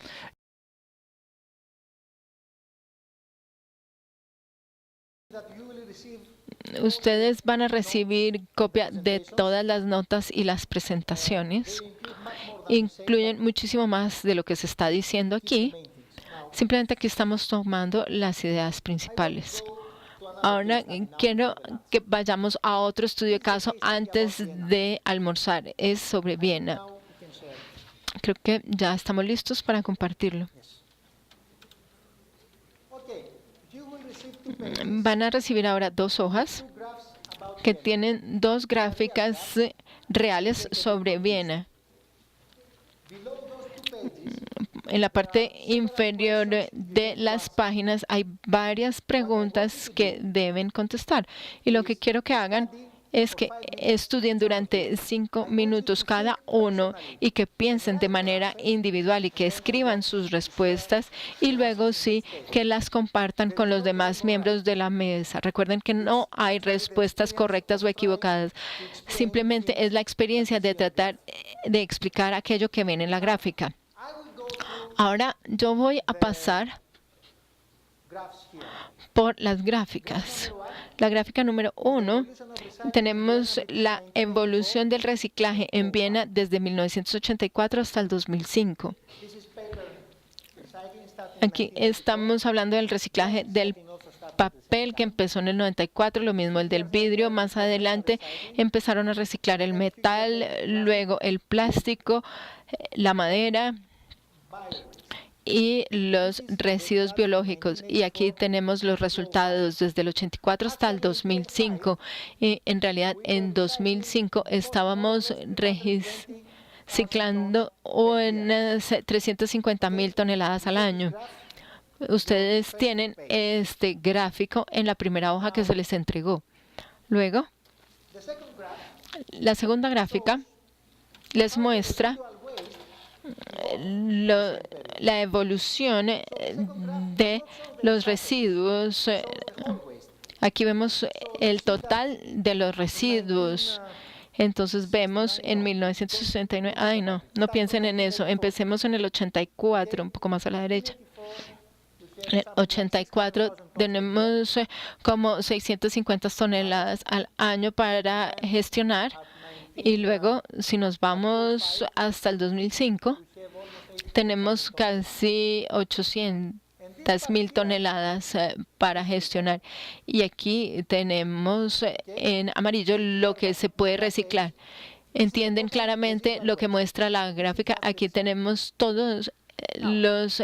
Ustedes van a recibir copia de todas las notas y las presentaciones. Incluyen muchísimo más de lo que se está diciendo aquí. Simplemente aquí estamos tomando las ideas principales. Ahora quiero que vayamos a otro estudio de caso antes de almorzar. Es sobre Viena. Creo que ya estamos listos para compartirlo. Van a recibir ahora 2 hojas que tienen 2 gráficas reales sobre Viena. En la parte inferior de las páginas hay varias preguntas que deben contestar. Y lo que quiero que hagan es que estudien durante 5 minutos cada uno y que piensen de manera individual y que escriban sus respuestas, y luego sí que las compartan con los demás miembros de la mesa. Recuerden que no hay respuestas correctas o equivocadas. Simplemente es la experiencia de tratar de explicar aquello que ven en la gráfica. Ahora yo voy a pasar por las gráficas. La gráfica número 1, tenemos la evolución del reciclaje en Viena desde 1984 hasta el 2005. Aquí estamos hablando del reciclaje del papel, que empezó en el 94, lo mismo el del vidrio. Más adelante empezaron a reciclar el metal, luego el plástico, la madera y los residuos biológicos. Y aquí tenemos los resultados desde el 84 hasta el 2005. Y en realidad en 2005 estábamos reciclando unas 350.000 toneladas al año. Ustedes tienen este gráfico en la primera hoja que se les entregó. Luego, la segunda gráfica les muestra la evolución de los residuos. Aquí vemos el total de los residuos. Entonces vemos en 1969, ay no piensen en eso, empecemos en el 84, un poco más a la derecha. En el 84 tenemos como 650 toneladas al año para gestionar. Y luego, si nos vamos hasta el 2005, tenemos casi 800.000 toneladas para gestionar. Y aquí tenemos en amarillo lo que se puede reciclar. ¿Entienden claramente lo que muestra la gráfica? Aquí tenemos todos los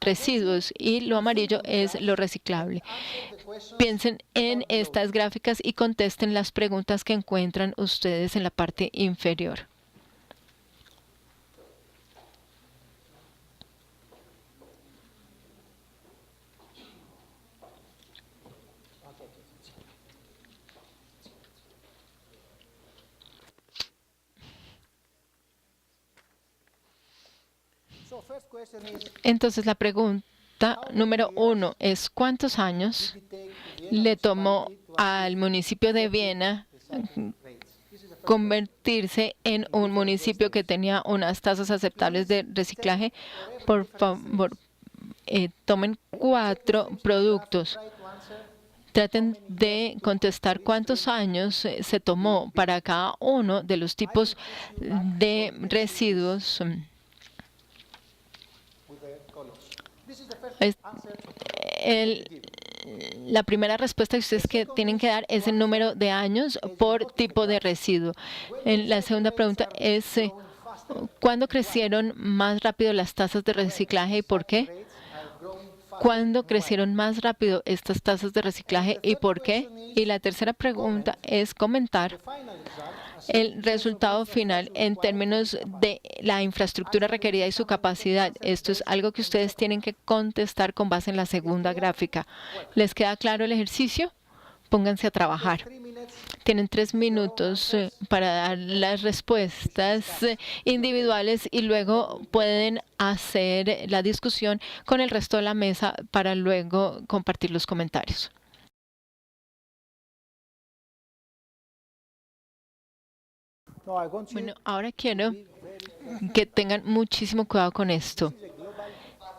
residuos y lo amarillo es lo reciclable. Piensen en estas gráficas y contesten las preguntas que encuentran ustedes en la parte inferior. Entonces la pregunta número 1 es: ¿cuántos años le tomó al municipio de Viena convertirse en un municipio que tenía unas tasas aceptables de reciclaje? Por favor, tomen 4 productos. Traten de contestar cuántos años se tomó para cada uno de los tipos de residuos. La primera respuesta que ustedes tienen que dar es el número de años por tipo de residuo. La segunda pregunta es: ¿cuándo crecieron más rápido las tasas de reciclaje y por qué? ¿Cuándo crecieron más rápido estas tasas de reciclaje y por qué? Y la tercera pregunta es comentar el resultado final en términos de la infraestructura requerida y su capacidad. Esto es algo que ustedes tienen que contestar con base en la segunda gráfica. ¿Les queda claro el ejercicio? Pónganse a trabajar. Tienen 3 minutos para dar las respuestas individuales y luego pueden hacer la discusión con el resto de la mesa para luego compartir los comentarios. Bueno, ahora quiero que tengan muchísimo cuidado con esto,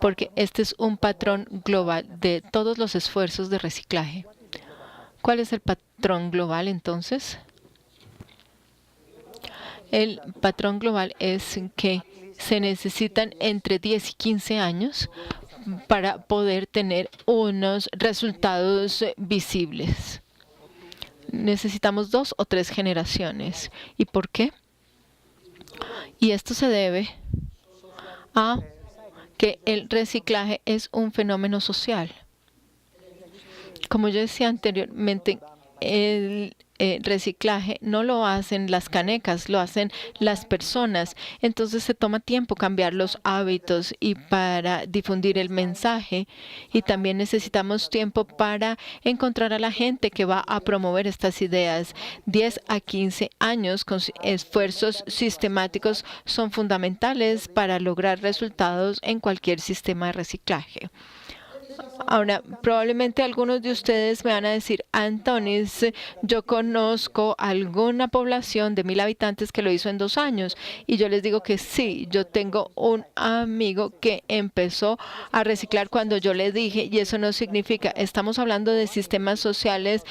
porque este es un patrón global de todos los esfuerzos de reciclaje. ¿Cuál es el patrón global entonces? El patrón global es que se necesitan entre 10 y 15 años para poder tener unos resultados visibles. Necesitamos 2 o 3 generaciones. ¿Y por qué? Y esto se debe a que el reciclaje es un fenómeno social. Como yo decía anteriormente, el reciclaje no lo hacen las canecas, lo hacen las personas. Entonces se toma tiempo cambiar los hábitos y para difundir el mensaje. Y también necesitamos tiempo para encontrar a la gente que va a promover estas ideas. 10 a 15 años con esfuerzos sistemáticos son fundamentales para lograr resultados en cualquier sistema de reciclaje. Ahora, probablemente algunos de ustedes me van a decir, Antonis, yo conozco alguna población de 1000 habitantes que lo hizo en 2 años. Y yo les digo que sí, yo tengo un amigo que empezó a reciclar cuando yo le dije, y eso no significa, estamos hablando de sistemas sociales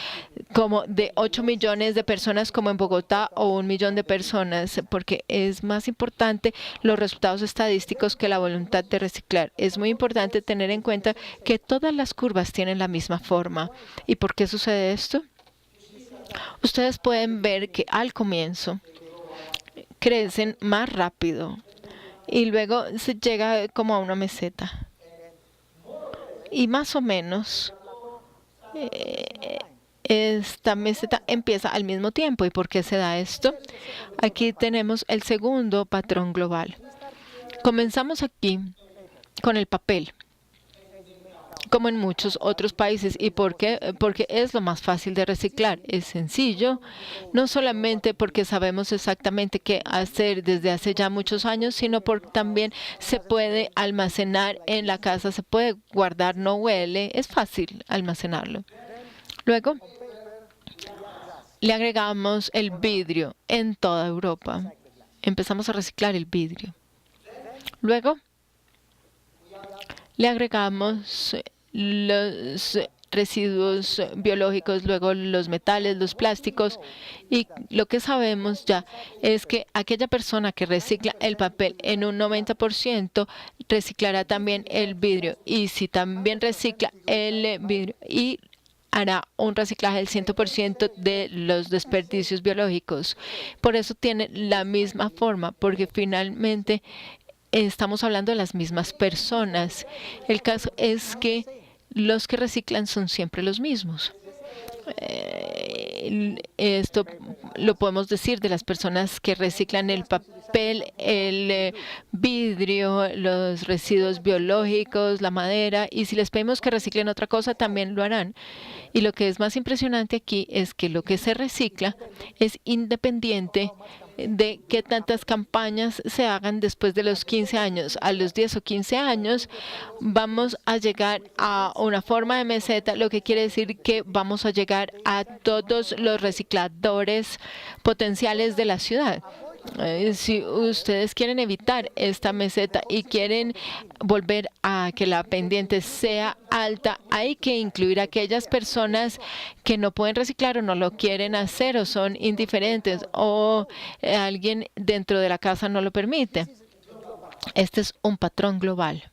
como de 8 millones de personas como en Bogotá o 1 millón de personas, porque es más importante los resultados estadísticos que la voluntad de reciclar. Es muy importante tener en cuenta que todas las curvas tienen la misma forma. ¿Y por qué sucede esto? Ustedes pueden ver que al comienzo crecen más rápido y luego se llega como a una meseta. Y más o menos esta meseta empieza al mismo tiempo. ¿Y por qué se da esto? Aquí tenemos el segundo patrón global. Comenzamos aquí con el papel, como en muchos otros países. ¿Y por qué? Porque es lo más fácil de reciclar. Es sencillo, no solamente porque sabemos exactamente qué hacer desde hace ya muchos años, sino porque también se puede almacenar en la casa, se puede guardar, no huele, es fácil almacenarlo. Luego, le agregamos el vidrio en toda Europa. Empezamos a reciclar el vidrio. Luego, le agregamos los residuos biológicos, luego los metales, los plásticos, y lo que sabemos ya es que aquella persona que recicla el papel en un 90% reciclará también el vidrio, y si también recicla el vidrio y hará un reciclaje del 100% de los desperdicios biológicos. Por eso tiene la misma forma, porque finalmente estamos hablando de las mismas personas. El caso es que los que reciclan son siempre los mismos. Esto lo podemos decir de las personas que reciclan el papel, el vidrio, los residuos biológicos, la madera, y si les pedimos que reciclen otra cosa, también lo harán. Y lo que es más impresionante aquí es que lo que se recicla es independiente de qué tantas campañas se hagan después de los 15 años. A los 10 o 15 años vamos a llegar a una forma de meseta, lo que quiere decir que vamos a llegar a todos los recicladores potenciales de la ciudad. Si ustedes quieren evitar esta meseta y quieren volver a que la pendiente sea alta, hay que incluir a aquellas personas que no pueden reciclar o no lo quieren hacer o son indiferentes o alguien dentro de la casa no lo permite. Este es un patrón global.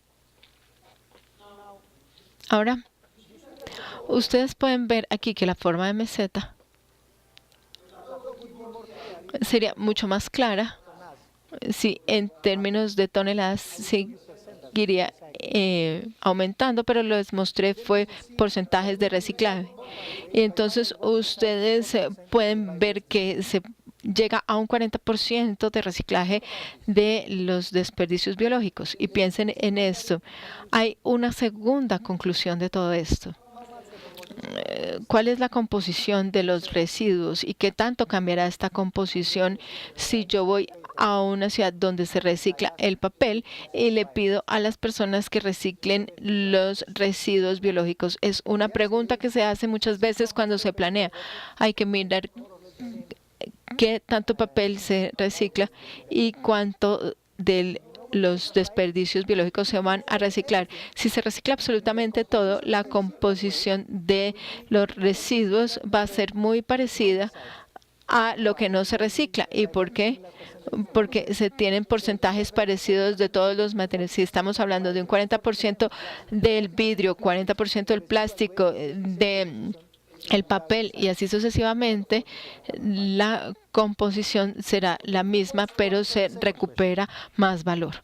Ahora, ustedes pueden ver aquí que la forma de meseta sería mucho más clara si en términos de toneladas seguiría aumentando, pero lo les mostré fue porcentajes de reciclaje. Y entonces ustedes pueden ver que se llega a un 40% de reciclaje de los desperdicios biológicos. Y piensen en esto. Hay una segunda conclusión de todo esto. ¿Cuál es la composición de los residuos y qué tanto cambiará esta composición si yo voy a una ciudad donde se recicla el papel y le pido a las personas que reciclen los residuos biológicos? Es una pregunta que se hace muchas veces cuando se planea. Hay que mirar qué tanto papel se recicla y cuánto de los desperdicios biológicos se van a reciclar. Si se recicla absolutamente todo, la composición de los residuos va a ser muy parecida a lo que no se recicla. ¿Y por qué? Porque se tienen porcentajes parecidos de todos los materiales. Si estamos hablando de un 40% del vidrio, 40% del plástico, de el papel y así sucesivamente, la composición será la misma, pero se recupera más valor.